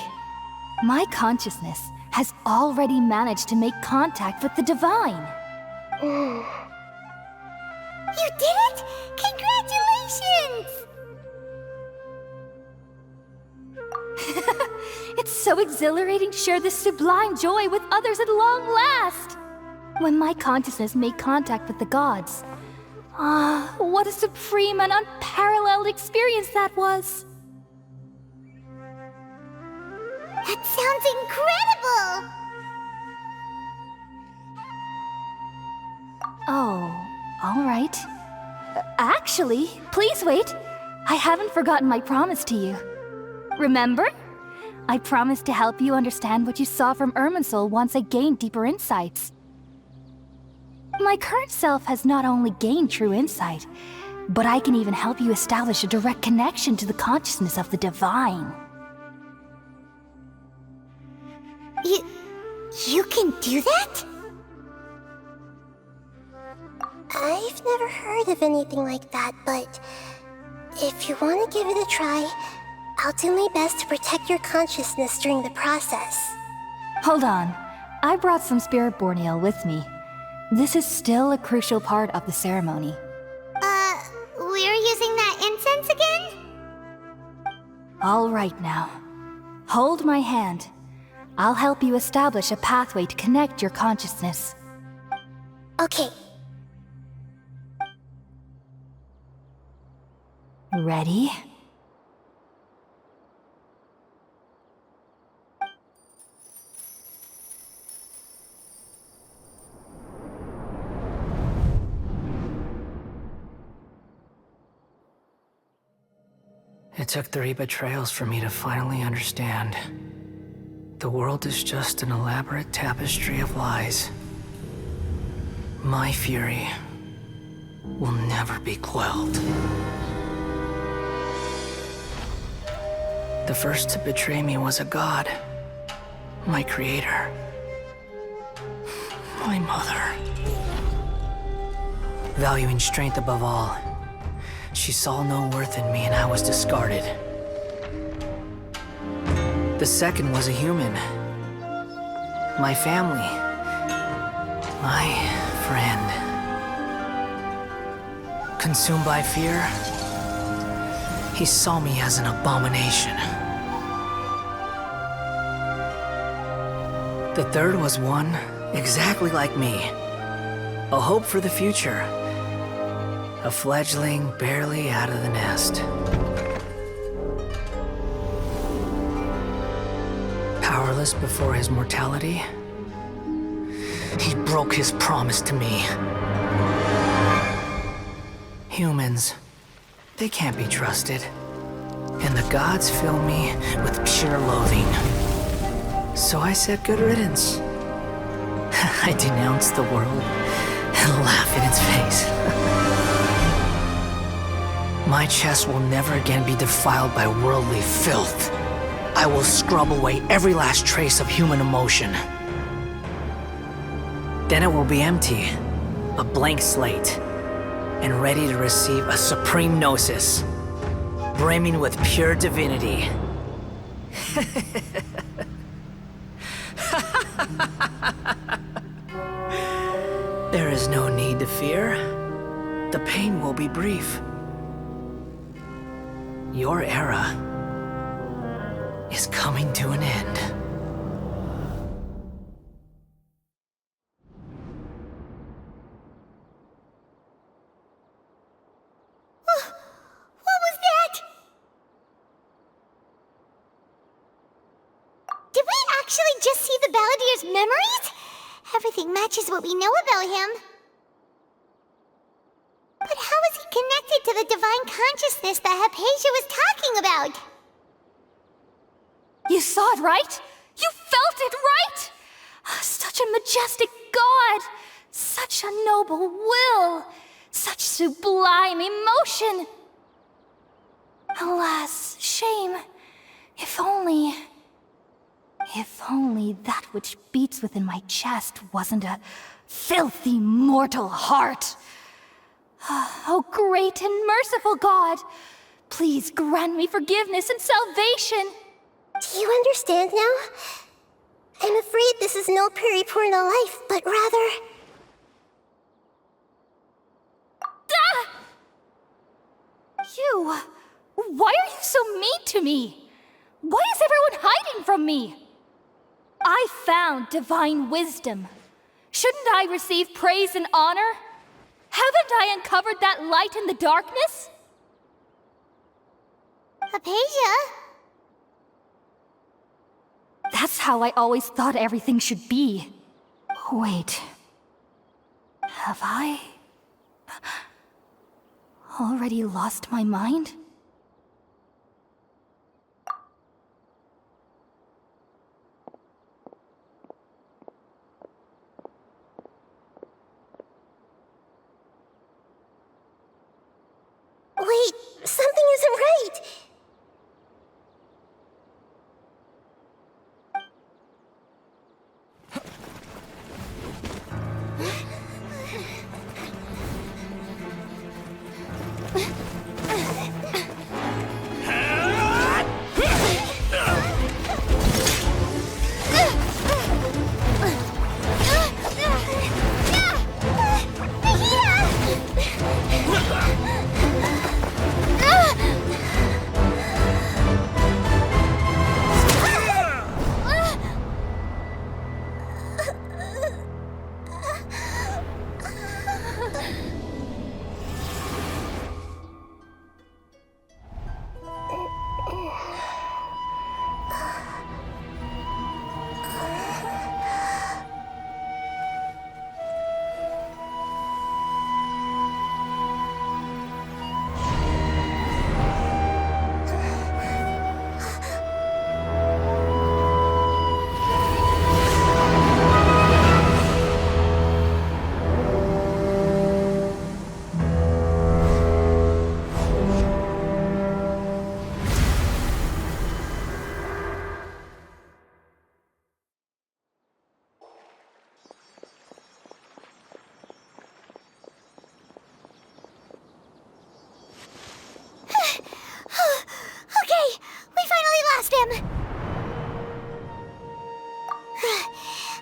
My consciousness has already managed to make contact with the divine. You did it? Congratulations! It's so exhilarating to share this sublime joy with others at long last! When my consciousness made contact with the gods. What a supreme and unparalleled experience that was! That sounds incredible! Oh, all right. Actually, please wait. I haven't forgotten my promise to you. Remember? I promised to help you understand what you saw from Irminsul once I gained deeper insights. My current self has not only gained true insight, but I can even help you establish a direct connection to the consciousness of the divine. You can do that? I've never heard of anything like that, but if you want to give it a try, I'll do my best to protect your consciousness during the process. Hold on. I brought some spirit borneal with me. This is still a crucial part of the ceremony. We're using that incense again? All right now. Hold my hand. I'll help you establish a pathway to connect your consciousness. Okay. Ready? It took 3 betrayals for me to finally understand. The world is just an elaborate tapestry of lies. My fury will never be quelled. The first to betray me was a god. My creator. My mother. Valuing strength above all, she saw no worth in me and I was discarded. The second was a human. My family. My friend. Consumed by fear, he saw me as an abomination. The third was one exactly like me. A hope for the future. A fledgling barely out of the nest. Powerless before his mortality, he broke his promise to me. Humans, they can't be trusted. And the gods fill me with pure loathing. So I said good riddance. I denounced the world and laugh in its face. My chest will never again be defiled by worldly filth. I will scrub away every last trace of human emotion. Then it will be empty, a blank slate, and ready to receive a supreme gnosis, brimming with pure divinity. There is no need to fear. The pain will be brief. Your era is coming to an end. What was that? Did we actually just see the Balladier's memories? Everything matches what we know about him. But how is he connected to the divine consciousness that Hypatia was talking about? You saw it, right? You felt it, right? Such a majestic god! Such a noble will! Such sublime emotion! Alas, shame. If only that which beats within my chest wasn't a filthy mortal heart. Oh, great and merciful God, please grant me forgiveness and salvation. Do you understand now? I'm afraid this is no periporno life, but rather... You! Why are you so mean to me? Why is everyone hiding from me? I found divine wisdom. Shouldn't I receive praise and honor? Haven't I uncovered that light in the darkness? Hypatia? That's how I always thought everything should be. Wait. Have I already lost my mind? Wait, something isn't right.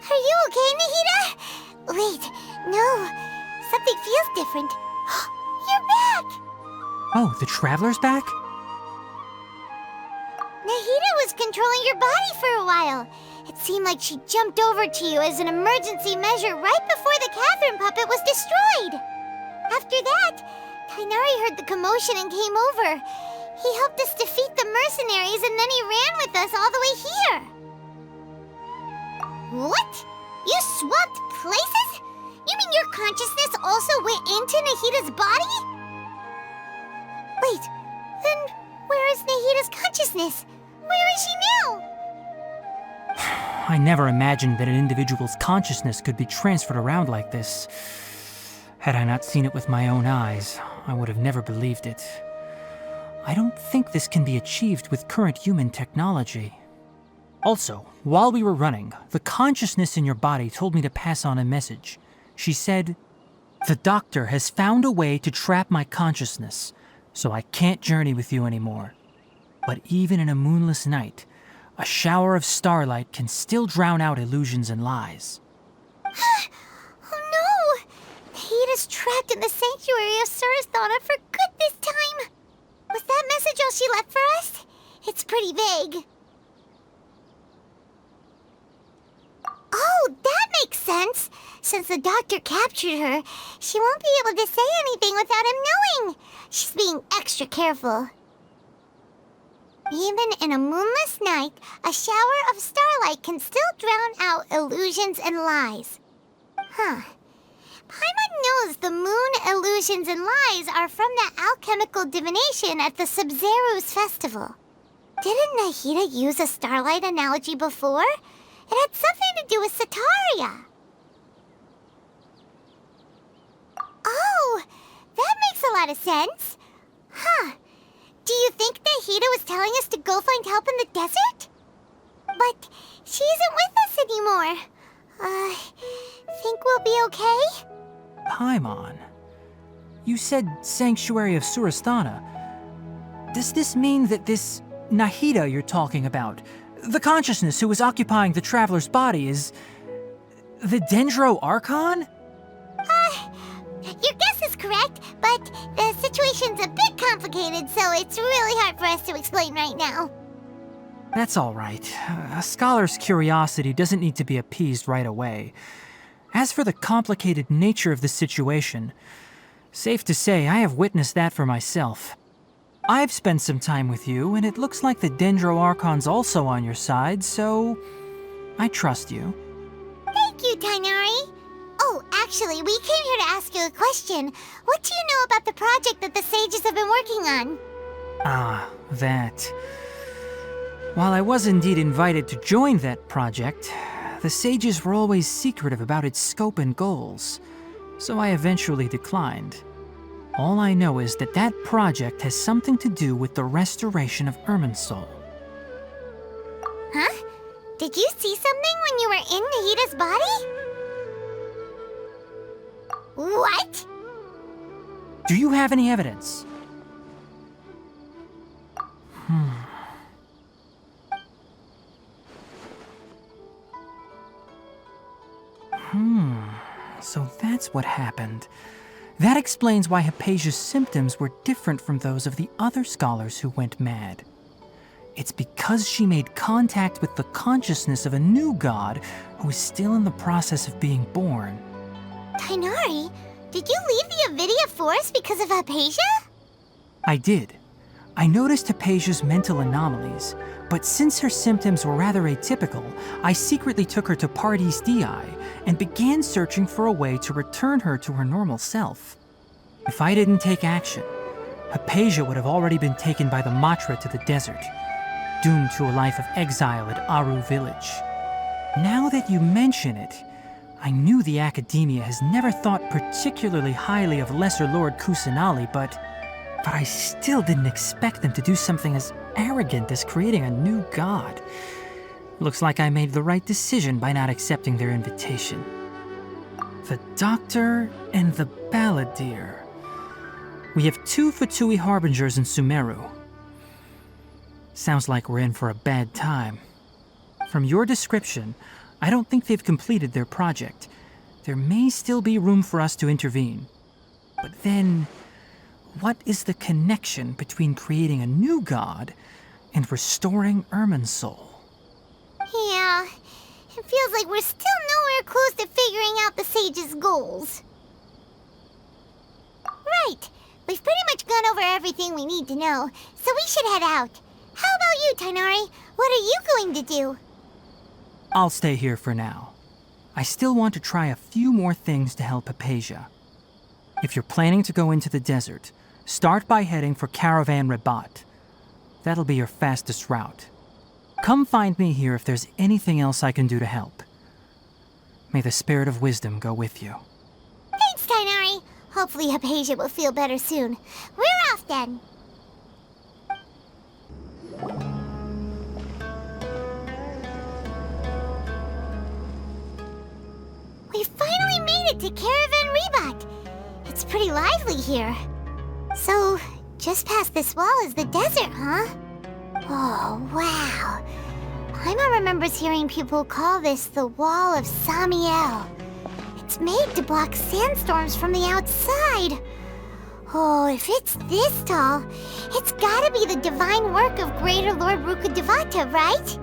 Are you okay, Nahida? Wait, no. Something feels different. You're back! Oh, the Traveler's back? Nahida was controlling your body for a while. It seemed like she jumped over to you as an emergency measure right before the Catherine puppet was destroyed. After that, Tainari heard the commotion and came over. He helped us defeat the mercenaries and then he ran with us all the way here. What? You swapped places? You mean your consciousness also went into Nahida's body? Wait, then where is Nahida's consciousness? Where is she now? I never imagined that an individual's consciousness could be transferred around like this. Had I not seen it with my own eyes, I would have never believed it. I don't think this can be achieved with current human technology. Also, while we were running, the consciousness in your body told me to pass on a message. She said, "The doctor has found a way to trap my consciousness, so I can't journey with you anymore. But even in a moonless night, a shower of starlight can still drown out illusions and lies." Oh no! Nahida's trapped in the sanctuary of Surasthana for good this time. Was that message all she left for us? It's pretty vague. Oh, that makes sense. Since the doctor captured her, she won't be able to say anything without him knowing. She's being extra careful. Even in a moonless night, a shower of starlight can still drown out illusions and lies. Huh. Paimon knows the moon illusions and lies are from that alchemical divination at the Sub-Zero's festival. Didn't Nahida use a starlight analogy before? It had something to do with Sataria. Oh, that makes a lot of sense. Huh. Do you think Nahida was telling us to go find help in the desert? But she isn't with us anymore. Think we'll be okay? Paimon, you said Sanctuary of Surasthana. Does this mean that this Nahida you're talking about, the consciousness who was occupying the traveler's body, is the Dendro Archon? Your guess is correct, but the situation's a bit complicated, so it's really hard for us to explain right now. That's all right. A scholar's curiosity doesn't need to be appeased right away. As for the complicated nature of the situation, safe to say I have witnessed that for myself. I've spent some time with you, and it looks like the Dendro Archon's also on your side, so I trust you. Thank you, Tainari. Oh, actually, we came here to ask you a question. What do you know about the project that the sages have been working on? Ah, that. While I was indeed invited to join that project, the sages were always secretive about its scope and goals, so I eventually declined. All I know is that that project has something to do with the restoration of Irminsul. Huh? Did you see something when you were in Nahida's body? What? Do you have any evidence? So that's what happened. That explains why Hypatia's symptoms were different from those of the other scholars who went mad. It's because she made contact with the consciousness of a new god who is still in the process of being born. Tainari, did you leave the Avidia Forest because of Hypatia? I did. I noticed Hypatia's mental anomalies, but since her symptoms were rather atypical, I secretly took her to Pardis Dii and began searching for a way to return her to her normal self. If I didn't take action, Hypatia would have already been taken by the Matra to the desert, doomed to a life of exile at Aru village. Now that you mention it, I knew the Academia has never thought particularly highly of Lesser Lord Kusanali, but I still didn't expect them to do something as arrogant as creating a new god. Looks like I made the right decision by not accepting their invitation. The Doctor and the Balladeer. We have 2 Fatui Harbingers in Sumeru. Sounds like we're in for a bad time. From your description, I don't think they've completed their project. There may still be room for us to intervene. But then, what is the connection between creating a new god and restoring Irminsul? Yeah, it feels like we're still nowhere close to figuring out the sage's goals. Right, we've pretty much gone over everything we need to know, so we should head out. How about you, Tainari? What are you going to do? I'll stay here for now. I still want to try a few more things to help Hypatia. If you're planning to go into the desert, start by heading for Caravan Rabat. That'll be your fastest route. Come find me here if there's anything else I can do to help. May the spirit of wisdom go with you. Thanks, Tainari. Hopefully Hypatia will feel better soon. We're off then. We finally made it to Caravan Rabat. It's pretty lively here. So, just past this wall is the desert, huh? Oh, wow. Paimon remembers hearing people call this the Wall of Samiel. It's made to block sandstorms from the outside. Oh, if it's this tall, it's gotta be the divine work of Greater Lord Rukkhadevata, right?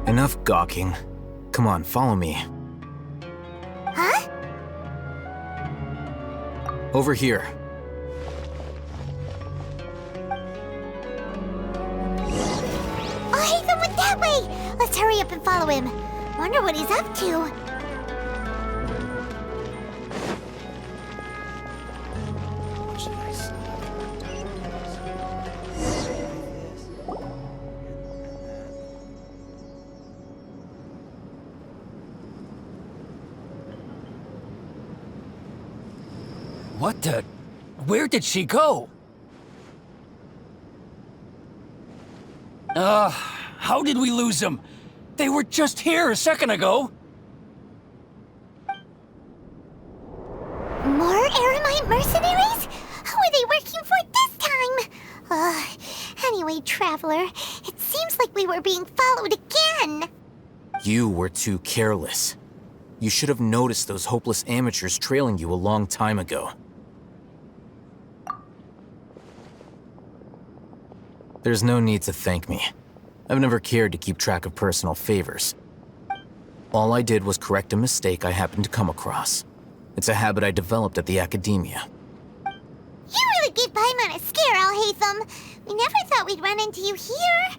Enough gawking. Come on, follow me. Huh? Over here. Oh, Hatham went that way! Let's hurry up and follow him. Wonder what he's up to. What the? Where did she go? How did we lose them? They were just here a second ago. More Eremite mercenaries? Who are they working for this time? Anyway, Traveler, it seems like we were being followed again. You were too careless. You should have noticed those hopeless amateurs trailing you a long time ago. There's no need to thank me. I've never cared to keep track of personal favors. All I did was correct a mistake I happened to come across. It's a habit I developed at the academia. You really gave Paimon a scare, Alhaitham. We never thought we'd run into you here.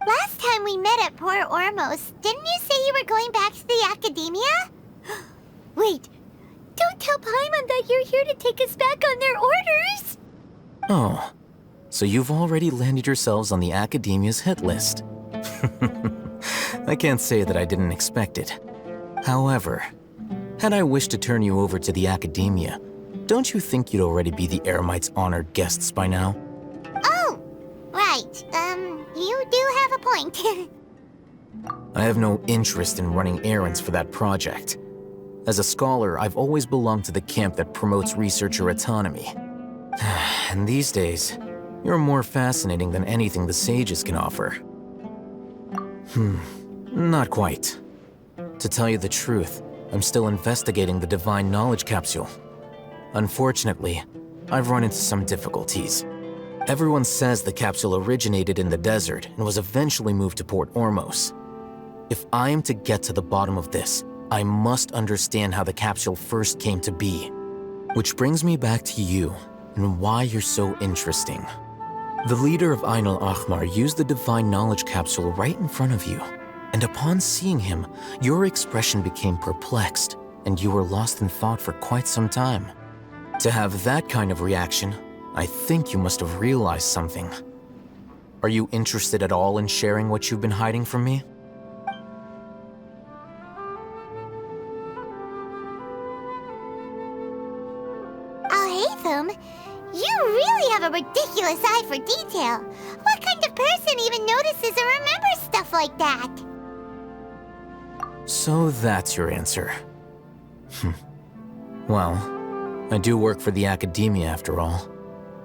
Last time we met at Port Ormos, didn't you say you were going back to the academia? Wait, don't tell Paimon that you're here to take us back on their orders! Oh, so you've already landed yourselves on the academia's hit list. I can't say that I didn't expect it. However, had I wished to turn you over to the academia, don't you think you'd already be the Eremites' honored guests by now? Oh, right. You do have a point. I have no interest in running errands for that project. As a scholar, I've always belonged to the camp that promotes researcher autonomy. And these days, you're more fascinating than anything the sages can offer. Not quite. To tell you the truth, I'm still investigating the divine knowledge capsule. Unfortunately, I've run into some difficulties. Everyone says the capsule originated in the desert and was eventually moved to Port Ormos. If I am to get to the bottom of this, I must understand how the capsule first came to be. Which brings me back to you and why you're so interesting. The leader of Ain al-Ahmar used the divine knowledge capsule right in front of you, and upon seeing him, your expression became perplexed, and you were lost in thought for quite some time. To have that kind of reaction, I think you must have realized something. Are you interested at all in sharing what you've been hiding from me? Alhaitham, you really have a ridiculous eye for detail. What kind of person even notices or remembers stuff like that? So that's your answer. Well, I do work for the academia after all.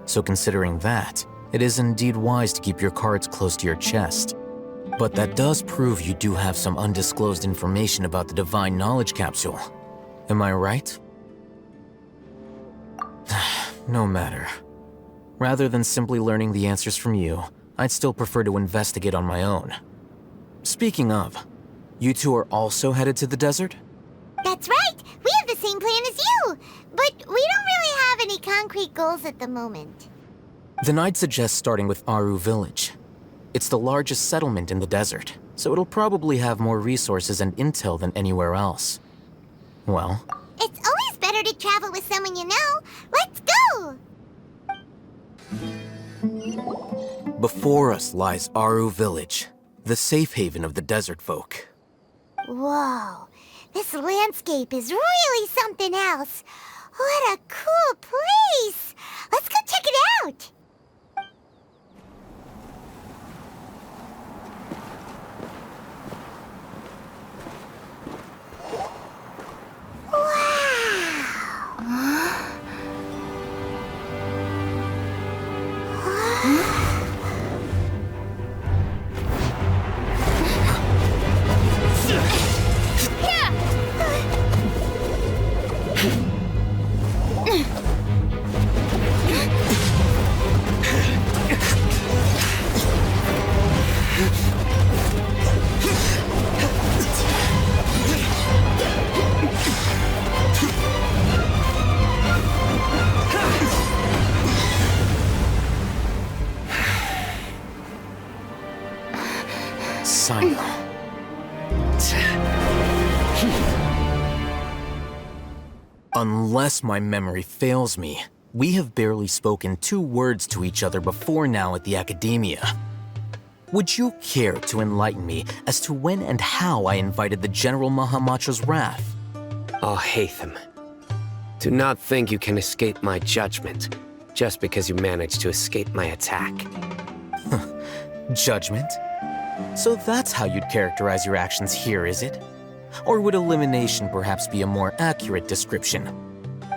So considering that, it is indeed wise to keep your cards close to your chest. But that does prove you do have some undisclosed information about the divine knowledge capsule. Am I right? No matter. Rather than simply learning the answers from you, I'd still prefer to investigate on my own. Speaking of, you two are also headed to the desert? That's right! We have the same plan as you! But we don't really have any concrete goals at the moment. Then I'd suggest starting with Aru Village. It's the largest settlement in the desert, so it'll probably have more resources and intel than anywhere else. Well, it's always better to travel with someone you know. Let's go! Before us lies Aru Village, the safe haven of the desert folk. Whoa, this landscape is really something else. What a cool place! Let's go check it out! Unless my memory fails me, we have barely spoken 2 words to each other before now at the academia. Would you care to enlighten me as to when and how I invited the General Mahamacho's wrath? Alhaitham, Do not think you can escape my judgment, just because you managed to escape my attack. Judgment? So that's how you'd characterize your actions here, is it? Or would elimination perhaps be a more accurate description?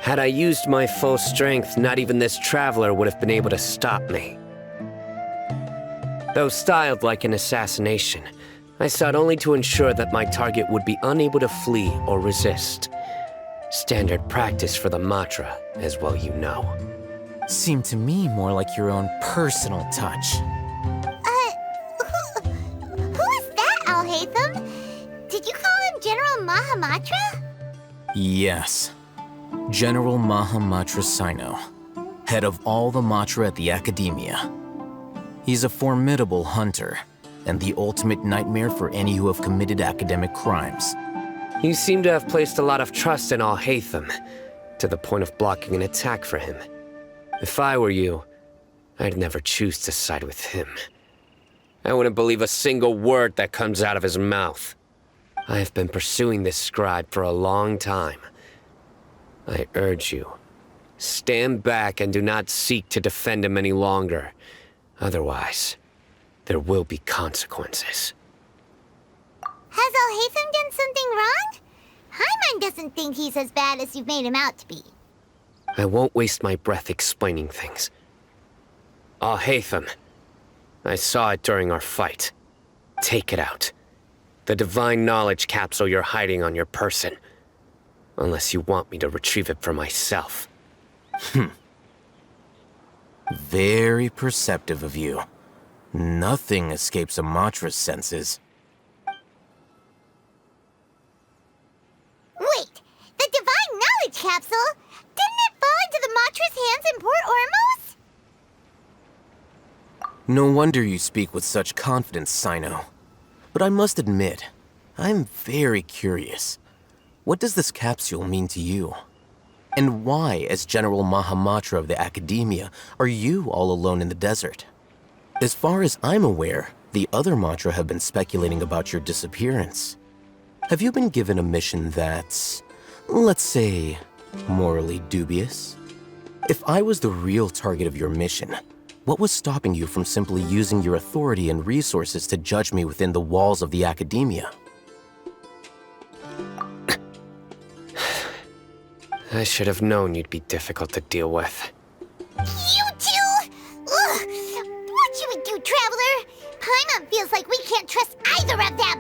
Had I used my full strength, not even this traveler would have been able to stop me. Though styled like an assassination, I sought only to ensure that my target would be unable to flee or resist. Standard practice for the Matra, as well you know. Seemed to me more like your own personal touch. Who is that, Alhaitham? Did you call him General Mahamatra? Yes. General Mahamatra Sino, head of all the Matra at the Academia. He's a formidable hunter, and the ultimate nightmare for any who have committed academic crimes. You seem to have placed a lot of trust in Alhaitham, to the point of blocking an attack for him. If I were you, I'd never choose to side with him. I wouldn't believe a single word that comes out of his mouth. I have been pursuing this scribe for a long time. I urge you, stand back and do not seek to defend him any longer. Otherwise, there will be consequences. Has Alhaitham done something wrong? Paimon doesn't think he's as bad as you've made him out to be. I won't waste my breath explaining things. Alhaitham, I saw it during our fight. Take it out. The divine knowledge capsule you're hiding on your person. Unless you want me to retrieve it for myself. Very perceptive of you. Nothing escapes a Matra's senses. Wait, the divine knowledge capsule? Didn't it fall into the Matra's hands in Port Ormos? No wonder you speak with such confidence, Sino. But I must admit, I'm very curious. What does this capsule mean to you? And why, as General Mahamatra of the Academia, are you all alone in the desert? As far as I'm aware, the other Matra have been speculating about your disappearance. Have you been given a mission that's, let's say, morally dubious? If I was the real target of your mission, what was stopping you from simply using your authority and resources to judge me within the walls of the Academia? I should have known you'd be difficult to deal with. You two? Ugh! What should we do, Traveler? Paimon feels like we can't trust either of them.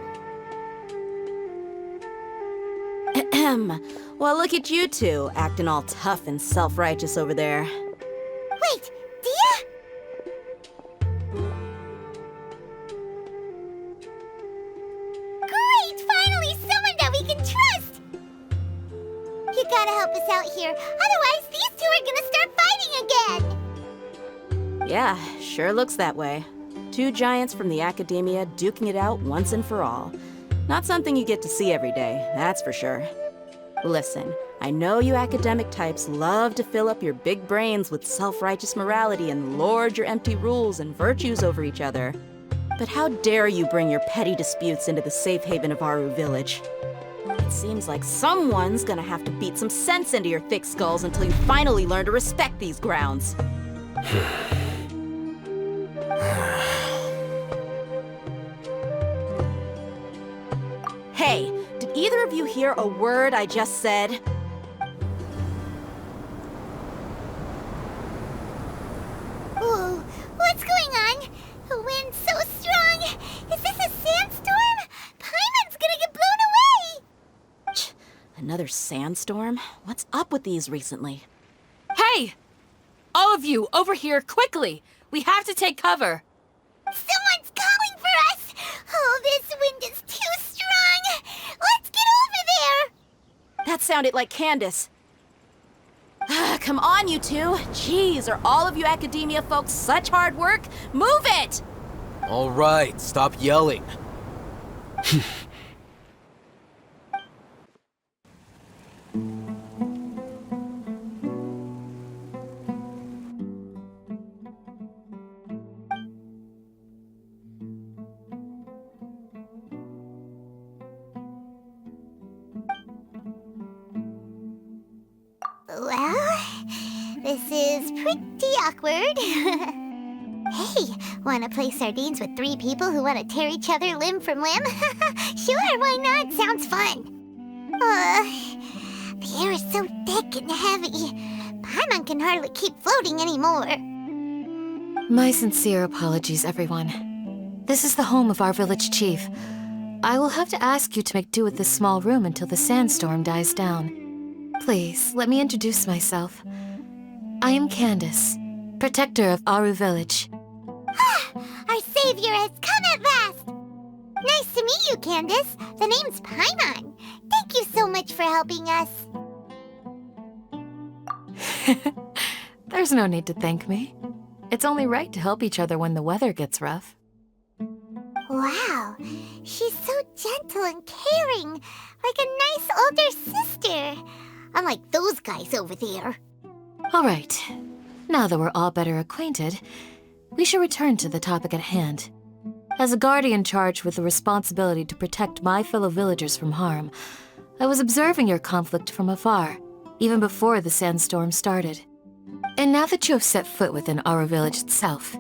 Ahem. Well, look at you two, acting all tough and self-righteous over there. Wait, Dia? Great! Finally, someone that we can trust! You gotta help us out here, otherwise these two are gonna start fighting again! Yeah, sure looks that way. Two giants from the Academia duking it out once and for all. Not something you get to see every day, that's for sure. Listen, I know you academic types love to fill up your big brains with self-righteous morality and lord your empty rules and virtues over each other. But how dare you bring your petty disputes into the safe haven of Aru Village? It seems like someone's gonna have to beat some sense into your thick skulls until you finally learn to respect these grounds. Hey, did either of you hear a word I just said? Whoa, what's going on? The wind's so strong! Is this a sandstorm? Paimon's gonna get blown away! Another sandstorm? What's up with these recently? Hey! All of you, over here, quickly! We have to take cover! Someone's calling for us! Oh, this wind is too strong! Let's get over there! That sounded like Candace. Come on, you two. Jeez, are all of you Academia folks such hard work? Move it! All right, stop yelling. is pretty awkward. Hey, wanna play sardines with 3 people who wanna tear each other limb from limb? Sure, why not? Sounds fun. The air is so thick and heavy. Paimon can hardly keep floating anymore. My sincere apologies, everyone. This is the home of our village chief. I will have to ask you to make do with this small room until the sandstorm dies down. Please, let me introduce myself. I am Candace, protector of Aru Village. Our savior has come at last! Nice to meet you, Candace. The name's Paimon. Thank you so much for helping us. There's no need to thank me. It's only right to help each other when the weather gets rough. Wow, she's so gentle and caring, like a nice older sister. Unlike those guys over there. All right, now that we're all better acquainted, we should return to the topic at hand. As a guardian charged with the responsibility to protect my fellow villagers from harm, I was observing your conflict from afar, even before the sandstorm started. And now that you have set foot within our village itself,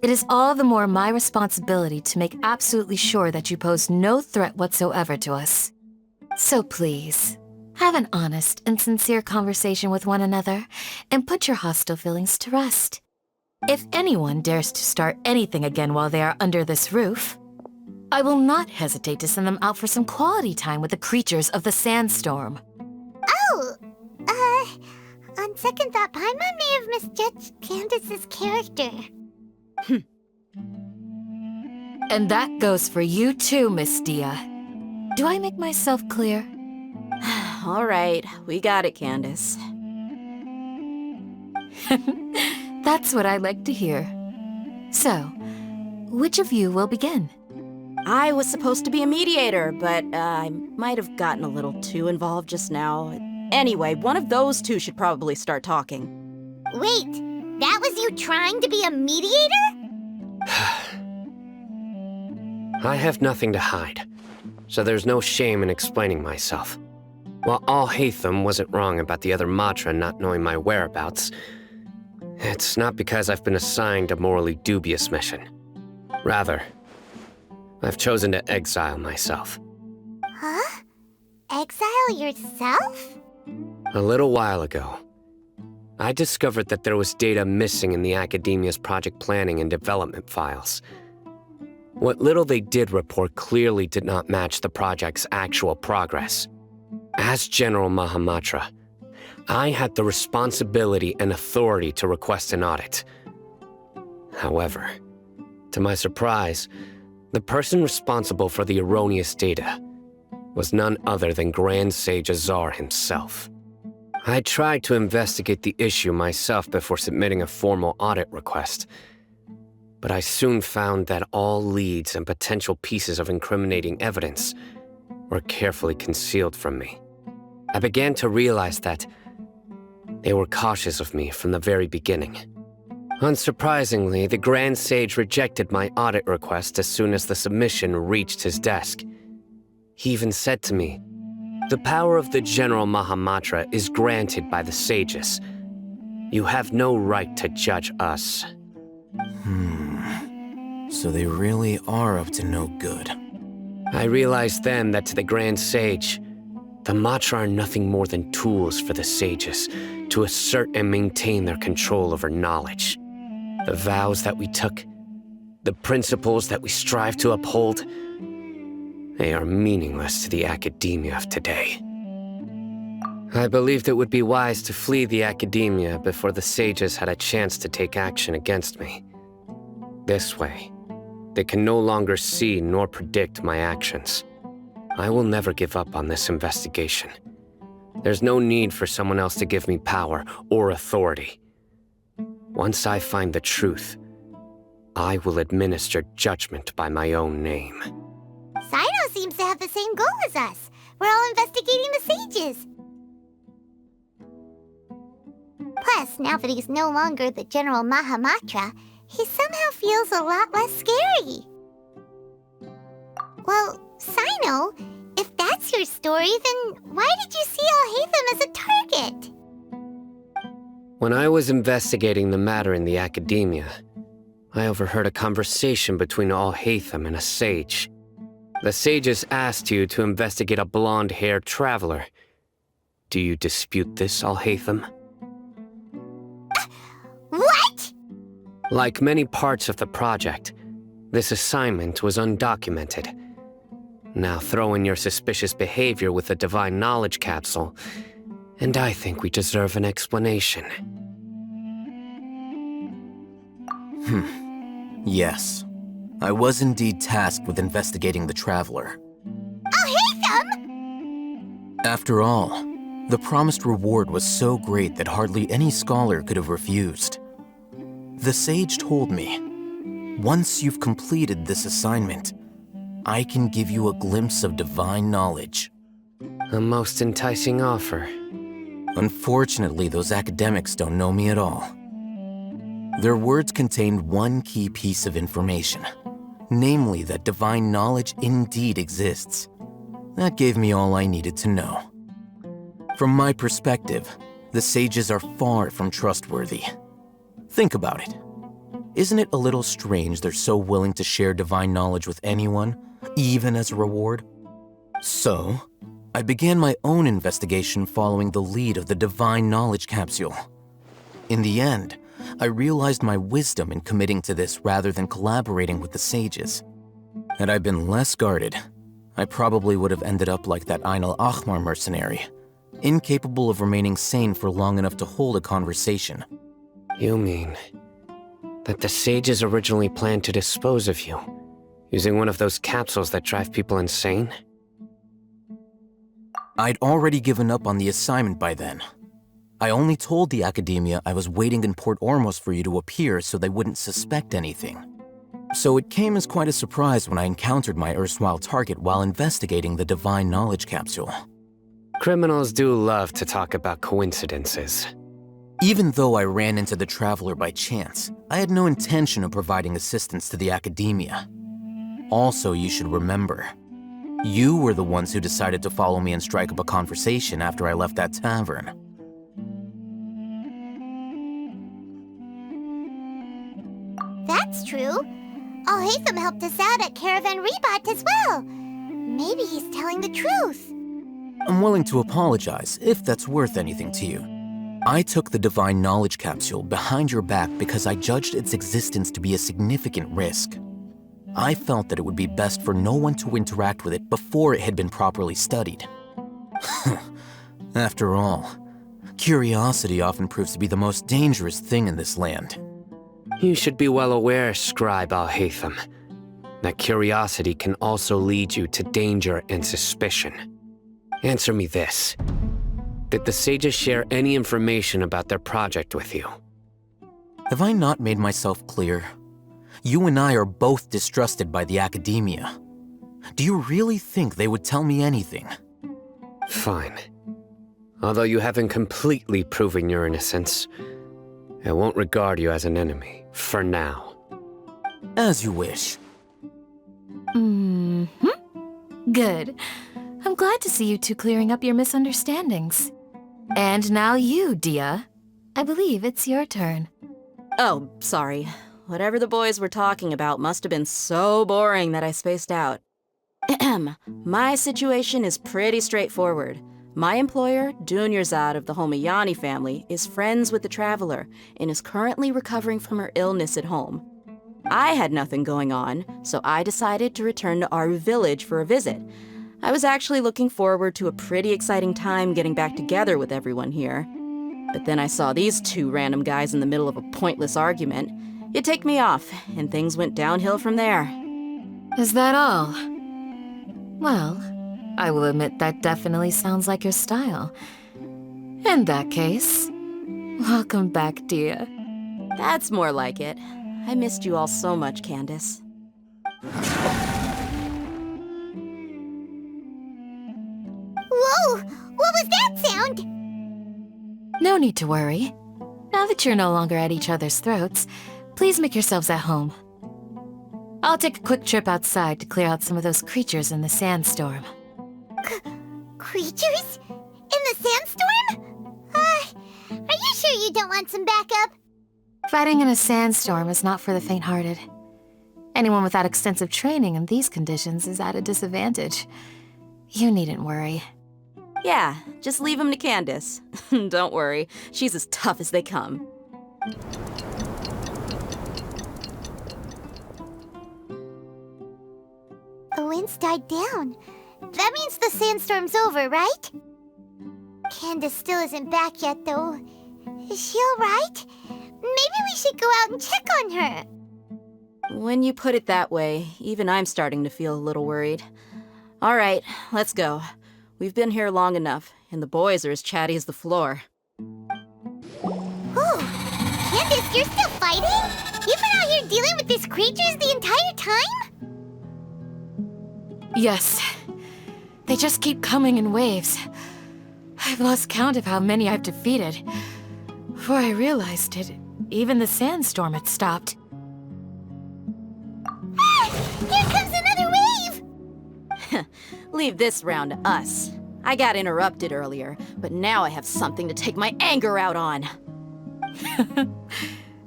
it is all the more my responsibility to make absolutely sure that you pose no threat whatsoever to us. So please, have an honest and sincere conversation with one another, and put your hostile feelings to rest. If anyone dares to start anything again while they are under this roof, I will not hesitate to send them out for some quality time with the creatures of the sandstorm. Oh, on second thought, Paimon may have misjudged Candace's character. And that goes for you too, Miss Dia. Do I make myself clear? All right, we got it, Candace. That's what I like to hear. So, which of you will begin? I was supposed to be a mediator, but I might have gotten a little too involved just now. Anyway, one of those two should probably start talking. Wait, that was you trying to be a mediator? I have nothing to hide, so there's no shame in explaining myself. While Alhaitham wasn't wrong about the other Matra not knowing my whereabouts, it's not because I've been assigned a morally dubious mission. Rather, I've chosen to exile myself. Huh? Exile yourself? A little while ago, I discovered that there was data missing in the Academia's project planning and development files. What little they did report clearly did not match the project's actual progress. As General Mahamatra, I had the responsibility and authority to request an audit. However, to my surprise, the person responsible for the erroneous data was none other than Grand Sage Azar himself. I tried to investigate the issue myself before submitting a formal audit request, but I soon found that all leads and potential pieces of incriminating evidence were carefully concealed from me. I began to realize that they were cautious of me from the very beginning. Unsurprisingly, the Grand Sage rejected my audit request as soon as the submission reached his desk. He even said to me, "The power of the General Mahamatra is granted by the sages. You have no right to judge us." So they really are up to no good. I realized then that to the Grand Sage, the Matra are nothing more than tools for the sages to assert and maintain their control over knowledge. The vows that we took, the principles that we strive to uphold, they are meaningless to the academia of today. I believed it would be wise to flee the academia before the sages had a chance to take action against me. This way, they can no longer see nor predict my actions. I will never give up on this investigation. There's no need for someone else to give me power or authority. Once I find the truth, I will administer judgment by my own name. Sino seems to have the same goal as us. We're all investigating the sages. Plus, now that he's no longer the General Mahamatra, he somehow feels a lot less scary. Well, Sino, if that's your story, then why did you see Alhaitham as a target? When I was investigating the matter in the academia, I overheard a conversation between Alhaitham and a sage. The sages asked you to investigate a blonde-haired traveler. Do you dispute this, Alhaitham? What? Like many parts of the project, this assignment was undocumented. Now throw in your suspicious behavior with the divine knowledge capsule, and I think we deserve an explanation. Yes. I was indeed tasked with investigating the traveler. Alhaitham! After all, the promised reward was so great that hardly any scholar could have refused. The sage told me, once you've completed this assignment, I can give you a glimpse of divine knowledge. A most enticing offer. Unfortunately, those academics don't know me at all. Their words contained one key piece of information, namely that divine knowledge indeed exists. That gave me all I needed to know. From my perspective, the sages are far from trustworthy. Think about it. Isn't it a little strange they're so willing to share divine knowledge with anyone, even as a reward? So, I began my own investigation following the lead of the divine knowledge capsule. In the end, I realized my wisdom in committing to this rather than collaborating with the sages. Had I been less guarded, I probably would have ended up like that Ain al-Ahmar mercenary, incapable of remaining sane for long enough to hold a conversation. You mean that the sages originally planned to dispose of you, using one of those capsules that drive people insane? I'd already given up on the assignment by then. I only told the academia I was waiting in Port Ormos for you to appear so they wouldn't suspect anything. So it came as quite a surprise when I encountered my erstwhile target while investigating the divine knowledge capsule. Criminals do love to talk about coincidences. Even though I ran into the traveler by chance, I had no intention of providing assistance to the academia. Also, you should remember, you were the ones who decided to follow me and strike up a conversation after I left that tavern. That's true. Alhaitham helped us out at Caravan Rebat as well. Maybe he's telling the truth. I'm willing to apologize if that's worth anything to you. I took the divine knowledge capsule behind your back because I judged its existence to be a significant risk. I felt that it would be best for no one to interact with it before it had been properly studied. After all, curiosity often proves to be the most dangerous thing in this land. You should be well aware, Scribe Alhaitham, that curiosity can also lead you to danger and suspicion. Answer me this. Did the sages share any information about their project with you? Have I not made myself clear? You and I are both distrusted by the academia. Do you really think they would tell me anything? Fine. Although you haven't completely proven your innocence, I won't regard you as an enemy, for now. As you wish. Good. I'm glad to see you two clearing up your misunderstandings. And now you, Dia. I believe it's your turn. Oh, sorry. Whatever the boys were talking about must have been so boring that I spaced out. My situation is pretty straightforward. My employer, Dunyarzad of the Homayani family, is friends with the traveler and is currently recovering from her illness at home. I had nothing going on, so I decided to return to Aru village for a visit. I was actually looking forward to a pretty exciting time getting back together with everyone here. But then I saw these two random guys in the middle of a pointless argument. It ticked me off, and things went downhill from there. Is that all? Well, I will admit that definitely sounds like your style. In that case, welcome back, Dia. That's more like it. I missed you all so much, Candace. Whoa! What was that sound? No need to worry. Now that you're no longer at each other's throats, please make yourselves at home. I'll take a quick trip outside to clear out some of those creatures in the sandstorm. Creatures? In the sandstorm? Are you sure you don't want some backup? Fighting in a sandstorm is not for the faint-hearted. Anyone without extensive training in these conditions is at a disadvantage. You needn't worry. Yeah, just leave him to Candace. Don't worry, she's as tough as they come. The wind's died down. That means the sandstorm's over, right? Candace still isn't back yet, though. Is she alright? Maybe we should go out and check on her. When you put it that way, even I'm starting to feel a little worried. All right, let's go. We've been here long enough, and the boys are as chatty as the floor. Whew. Candace, you're still fighting? You've been out here dealing with these creatures the entire time? Yes. They just keep coming in waves. I've lost count of how many I've defeated. Before I realized it, even the sandstorm had stopped. Ah! Here comes another wave! Leave this round to us. I got interrupted earlier, but now I have something to take my anger out on.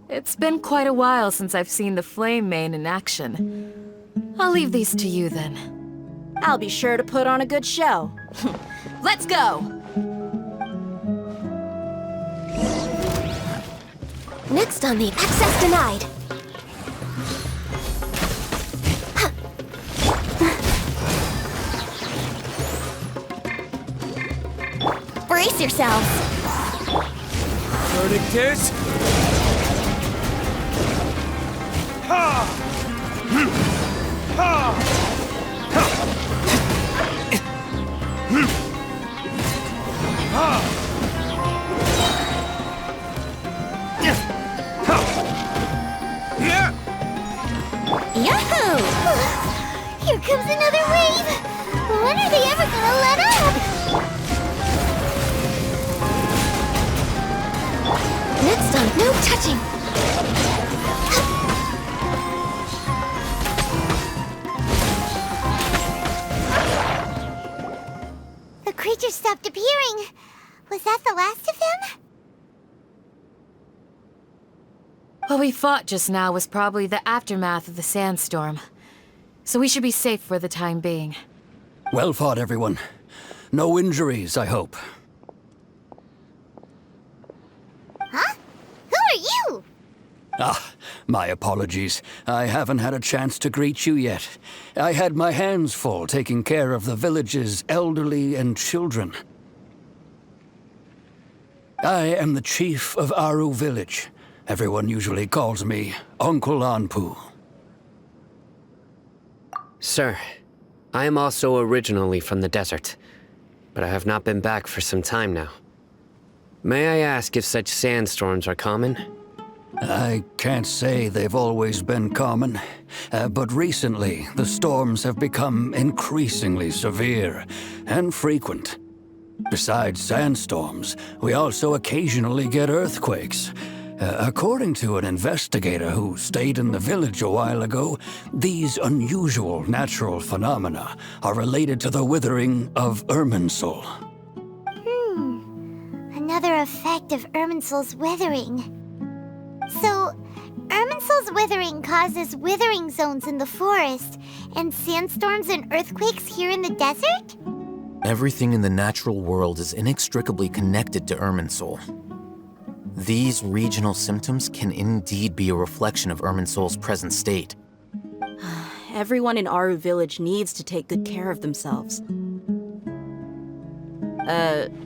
It's been quite a while since I've seen the flame mane in action. I'll leave these to you then. I'll be sure to put on a good show. Let's go! Next on the access denied. Brace yourselves. Verdict is... Ha! Ha! Yahoo! Here comes another wave! When are they ever gonna let up? Next on no touching. The creatures stopped appearing. Was that the last of them? What we fought just now was probably the aftermath of the sandstorm. So we should be safe for the time being. Well fought, everyone. No injuries, I hope. Huh? Who are you? Ah, my apologies. I haven't had a chance to greet you yet. I had my hands full taking care of the village's elderly and children. I am the chief of Aru village. Everyone usually calls me Uncle Anpu. Sir, I am also originally from the desert, but I have not been back for some time now. May I ask if such sandstorms are common? I can't say they've always been common, but recently the storms have become increasingly severe and frequent. Besides sandstorms, we also occasionally get earthquakes. According to an investigator who stayed in the village a while ago, these unusual natural phenomena are related to the withering of Irminsul. Another effect of Irminsul's withering. So, Irminsul's withering causes withering zones in the forest, and sandstorms and earthquakes here in the desert? Everything in the natural world is inextricably connected to Irminsul. These regional symptoms can indeed be a reflection of Irminsul's present state. Everyone in Aru village needs to take good care of themselves.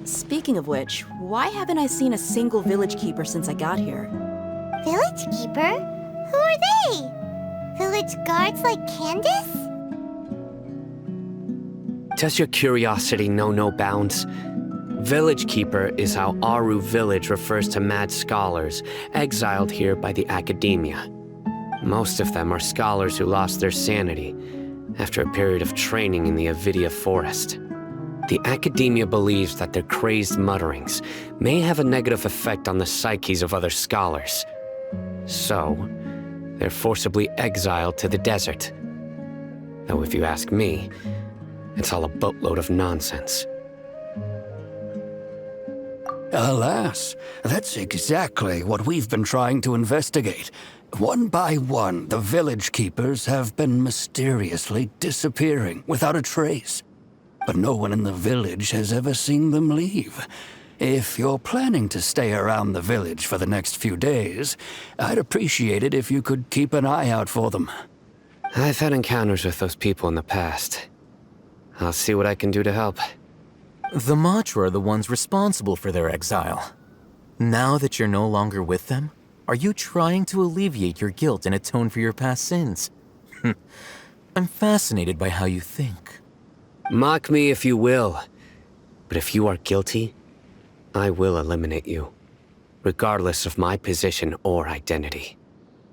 Speaking of which, why haven't I seen a single village keeper since I got here? Village keeper? Who are they? Village guards like Candace? Does your curiosity know no bounds? Village Keeper is how Aru village refers to mad scholars exiled here by the academia. Most of them are scholars who lost their sanity after a period of training in the Avidia forest. The academia believes that their crazed mutterings may have a negative effect on the psyches of other scholars. So, they're forcibly exiled to the desert. Though if you ask me, it's all a boatload of nonsense. Alas, that's exactly what we've been trying to investigate. One by one, the village keepers have been mysteriously disappearing without a trace. But no one in the village has ever seen them leave. If you're planning to stay around the village for the next few days, I'd appreciate it if you could keep an eye out for them. I've had encounters with those people in the past. I'll see what I can do to help. The Matra are the ones responsible for their exile. Now that you're no longer with them, are you trying to alleviate your guilt and atone for your past sins? I'm fascinated by how you think. Mock me if you will, but if you are guilty, I will eliminate you, regardless of my position or identity.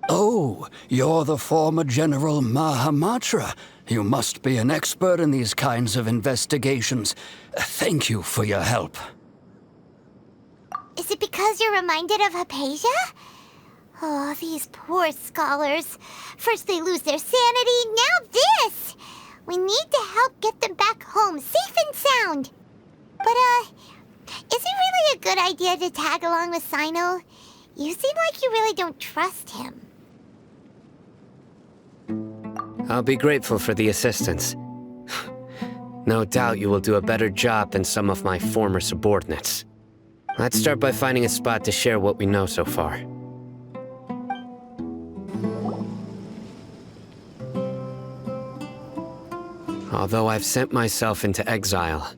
Oh, you're the former General Mahamatra. You must be an expert in these kinds of investigations. Thank you for your help. Is it because you're reminded of Hypatia? Oh, these poor scholars. First they lose their sanity, now this! We need to help get them back home, safe and sound. But, is it really a good idea to tag along with Sino? You seem like you really don't trust him. I'll be grateful for the assistance. No doubt you will do a better job than some of my former subordinates. Let's start by finding a spot to share what we know so far. Although I've sent myself into exile,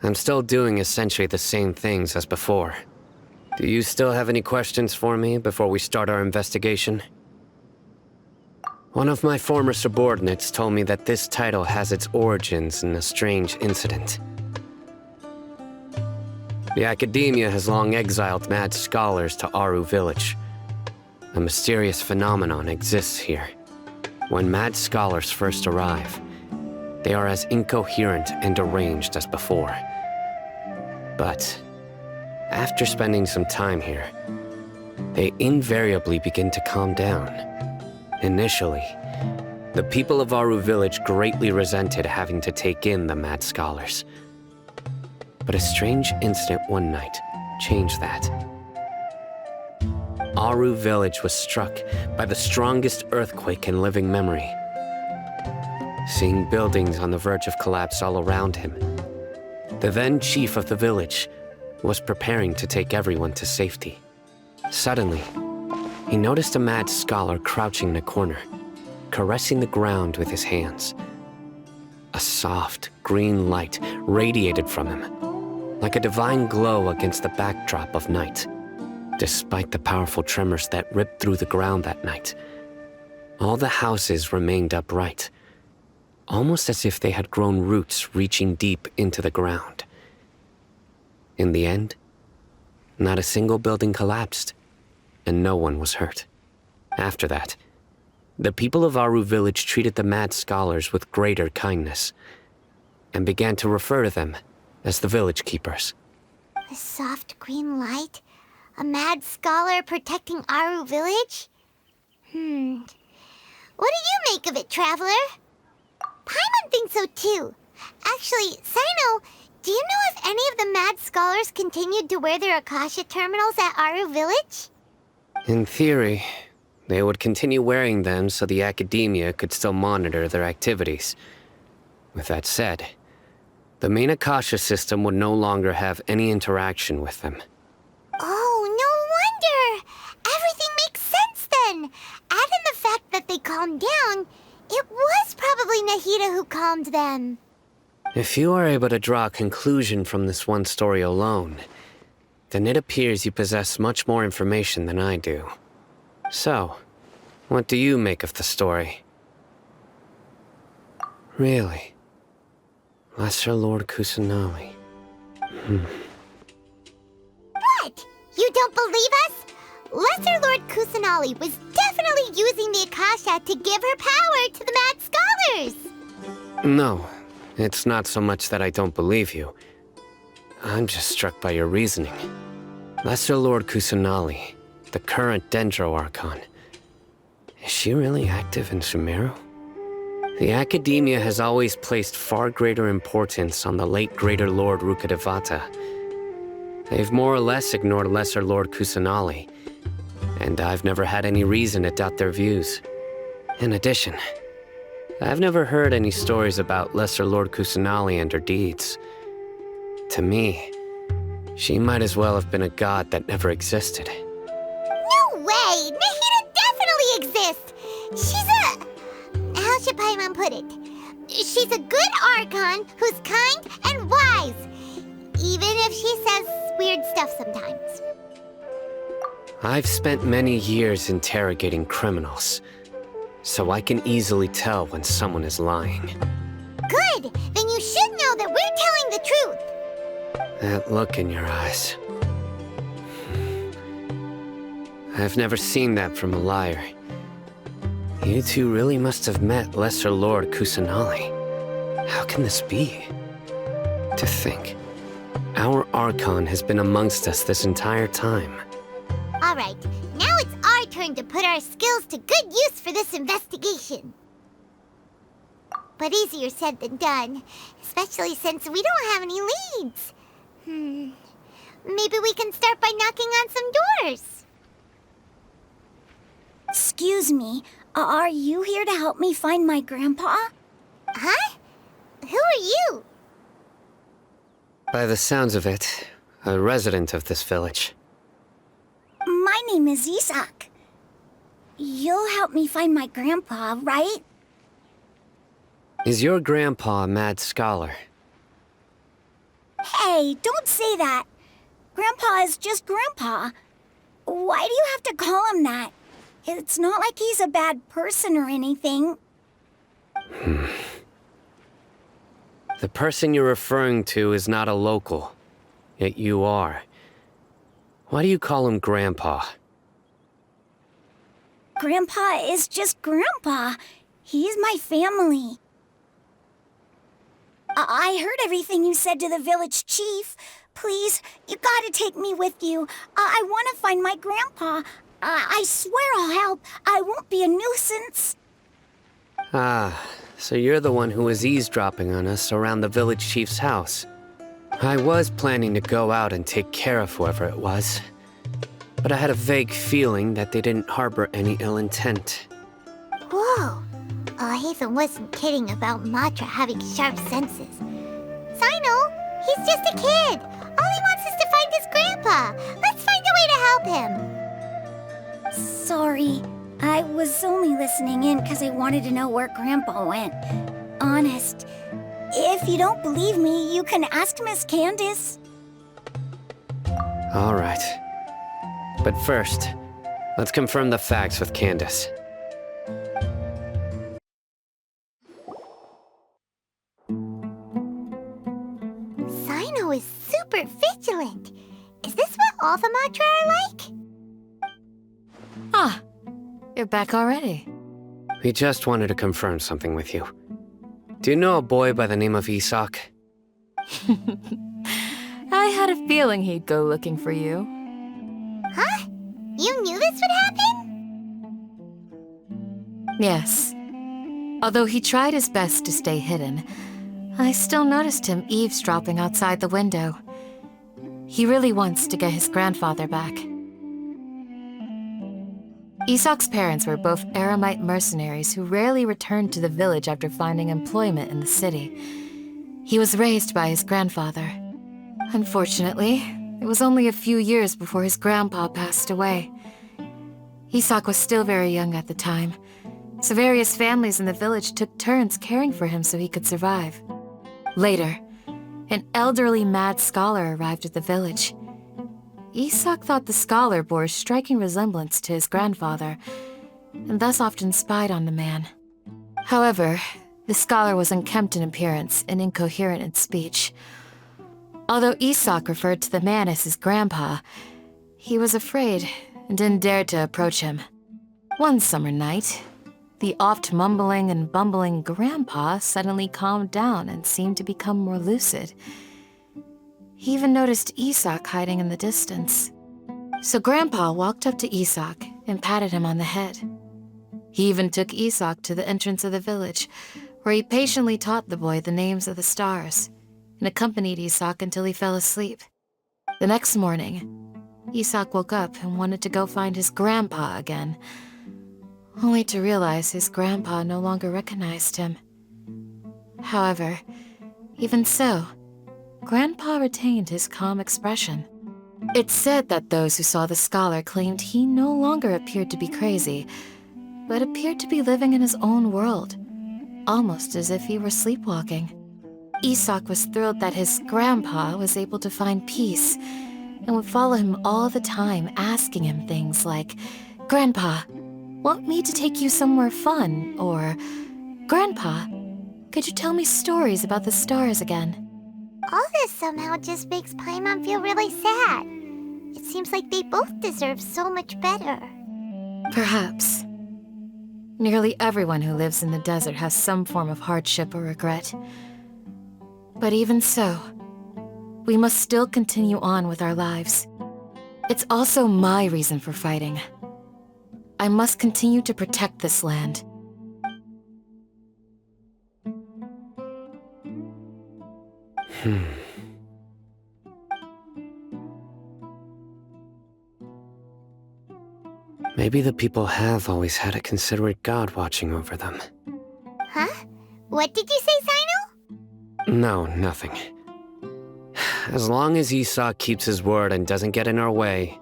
I'm still doing essentially the same things as before. Do you still have any questions for me before we start our investigation? One of my former subordinates told me that this title has its origins in a strange incident. The Academia has long exiled mad scholars to Aru Village. A mysterious phenomenon exists here. When mad scholars first arrive, they are as incoherent and deranged as before. But after spending some time here, they invariably begin to calm down. Initially, the people of Aru Village greatly resented having to take in the mad scholars. But a strange incident one night changed that. Aru Village was struck by the strongest earthquake in living memory. Seeing buildings on the verge of collapse all around him, the then chief of the village was preparing to take everyone to safety. Suddenly, he noticed a mad scholar crouching in a corner, caressing the ground with his hands. A soft, green light radiated from him, like a divine glow against the backdrop of night. Despite the powerful tremors that ripped through the ground that night, all the houses remained upright, almost as if they had grown roots reaching deep into the ground. In the end, not a single building collapsed, and no one was hurt. After that, the people of Aru Village treated the mad scholars with greater kindness, and began to refer to them as the village keepers. A soft green light? A mad scholar protecting Aru Village? What do you make of it, Traveler? Paimon thinks so too. Actually, Sino, do you know if any of the mad scholars continued to wear their Akasha terminals at Aru Village? In theory, they would continue wearing them so the Academia could still monitor their activities. With that said, the main Akasha system would no longer have any interaction with them. Oh, no wonder! Everything makes sense then! Add in the fact that they calmed down, it was probably Nahida who calmed them. If you are able to draw a conclusion from this one story alone, then it appears you possess much more information than I do. So, what do you make of the story? Really? Lesser Lord Kusanali. What? You don't believe us? Lesser Lord Kusanali was definitely using the Akasha to give her power to the mad scholars! No, it's not so much that I don't believe you. I'm just struck by your reasoning. Lesser Lord Kusanali, the current Dendro Archon, is she really active in Sumeru? The Academia has always placed far greater importance on the late Greater Lord Rukkhadevata. They've more or less ignored Lesser Lord Kusanali, and I've never had any reason to doubt their views. In addition, I've never heard any stories about Lesser Lord Kusanali and her deeds. To me, she might as well have been a god that never existed. No way! Nahida definitely exists! She's a... how should Paimon put it? She's a good Archon who's kind and wise, even if she says weird stuff sometimes. I've spent many years interrogating criminals, so I can easily tell when someone is lying. Good! Then you should know that we're telling the truth! That look in your eyes. I've never seen that from a liar. You two really must have met Lesser Lord Kusanali. How can this be? To think, our Archon has been amongst us this entire time. Alright, now it's our turn to put our skills to good use for this investigation. But easier said than done, especially since we don't have any leads. Maybe we can start by knocking on some doors. Excuse me, are you here to help me find my grandpa? Huh? Who are you? By the sounds of it, a resident of this village. My name is Isak. You'll help me find my grandpa, right? Is your grandpa a mad scholar? Hey, don't say that. Grandpa is just Grandpa. Why do you have to call him that? It's not like he's a bad person or anything. The person you're referring to is not a local, yet you are. Why do you call him Grandpa? Grandpa is just Grandpa. He's my family. I heard everything you said to the village chief. Please, you gotta take me with you. I want to find my grandpa. I swear I'll help. I won't be a nuisance. Ah, so you're the one who was eavesdropping on us around the village chief's house. I was planning to go out and take care of whoever it was, but I had a vague feeling that they didn't harbor any ill intent. Whoa. Hatham wasn't kidding about Matra having sharp senses. Sino, he's just a kid. All he wants is to find his grandpa. Let's find a way to help him. Sorry. I was only listening in because I wanted to know where Grandpa went. Honest. If you don't believe me, you can ask Miss Candace. All right. But first, let's confirm the facts with Candace. Sino is super vigilant. Is this what all the Matra are like? Ah, you're back already. We just wanted to confirm something with you. Do you know a boy by the name of Isak? I had a feeling he'd go looking for you. Huh? You knew this would happen? Yes. Although he tried his best to stay hidden, I still noticed him eavesdropping outside the window. He really wants to get his grandfather back. Isak's parents were both Aramite mercenaries who rarely returned to the village after finding employment in the city. He was raised by his grandfather. Unfortunately, it was only a few years before his grandpa passed away. Isak was still very young at the time, so various families in the village took turns caring for him so he could survive. Later, an elderly mad scholar arrived at the village. Isak thought the scholar bore a striking resemblance to his grandfather, and thus often spied on the man. However, the scholar was unkempt in appearance and incoherent in speech. Although Isak referred to the man as his grandpa, he was afraid and didn't dare to approach him. One summer night, the oft mumbling and bumbling grandpa suddenly calmed down and seemed to become more lucid. He even noticed Isak hiding in the distance. So Grandpa walked up to Isak and patted him on the head. He even took Isak to the entrance of the village, where he patiently taught the boy the names of the stars, and accompanied Isak until he fell asleep. The next morning, Isak woke up and wanted to go find his grandpa again, only to realize his grandpa no longer recognized him. However, even so, Grandpa retained his calm expression. It's said that those who saw the scholar claimed he no longer appeared to be crazy, but appeared to be living in his own world, almost as if he were sleepwalking. Isak was thrilled that his grandpa was able to find peace, and would follow him all the time, asking him things like, "Grandpa, want me to take you somewhere fun?" Or, "Grandpa, could you tell me stories about the stars again?" All this somehow just makes Paimon feel really sad. It seems like they both deserve so much better. Perhaps. Nearly everyone who lives in the desert has some form of hardship or regret. But even so, we must still continue on with our lives. It's also my reason for fighting. I must continue to protect this land. Maybe the people have always had a considerate god watching over them. Huh? What did you say, Sino? No, nothing. As long as Isak keeps his word and doesn't get in our way,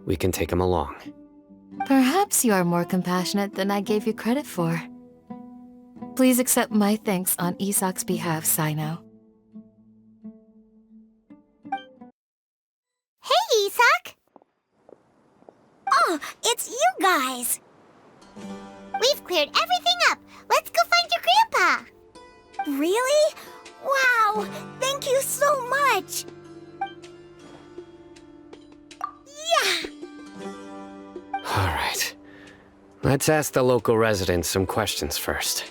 we can take him along. Perhaps you are more compassionate than I gave you credit for. Please accept my thanks on Isak's behalf, Sino. Hey, Isak! Oh, it's you guys! We've cleared everything up. Let's go find your grandpa. Really? Wow! Thank you so much! Yeah! All right. Let's ask the local residents some questions first.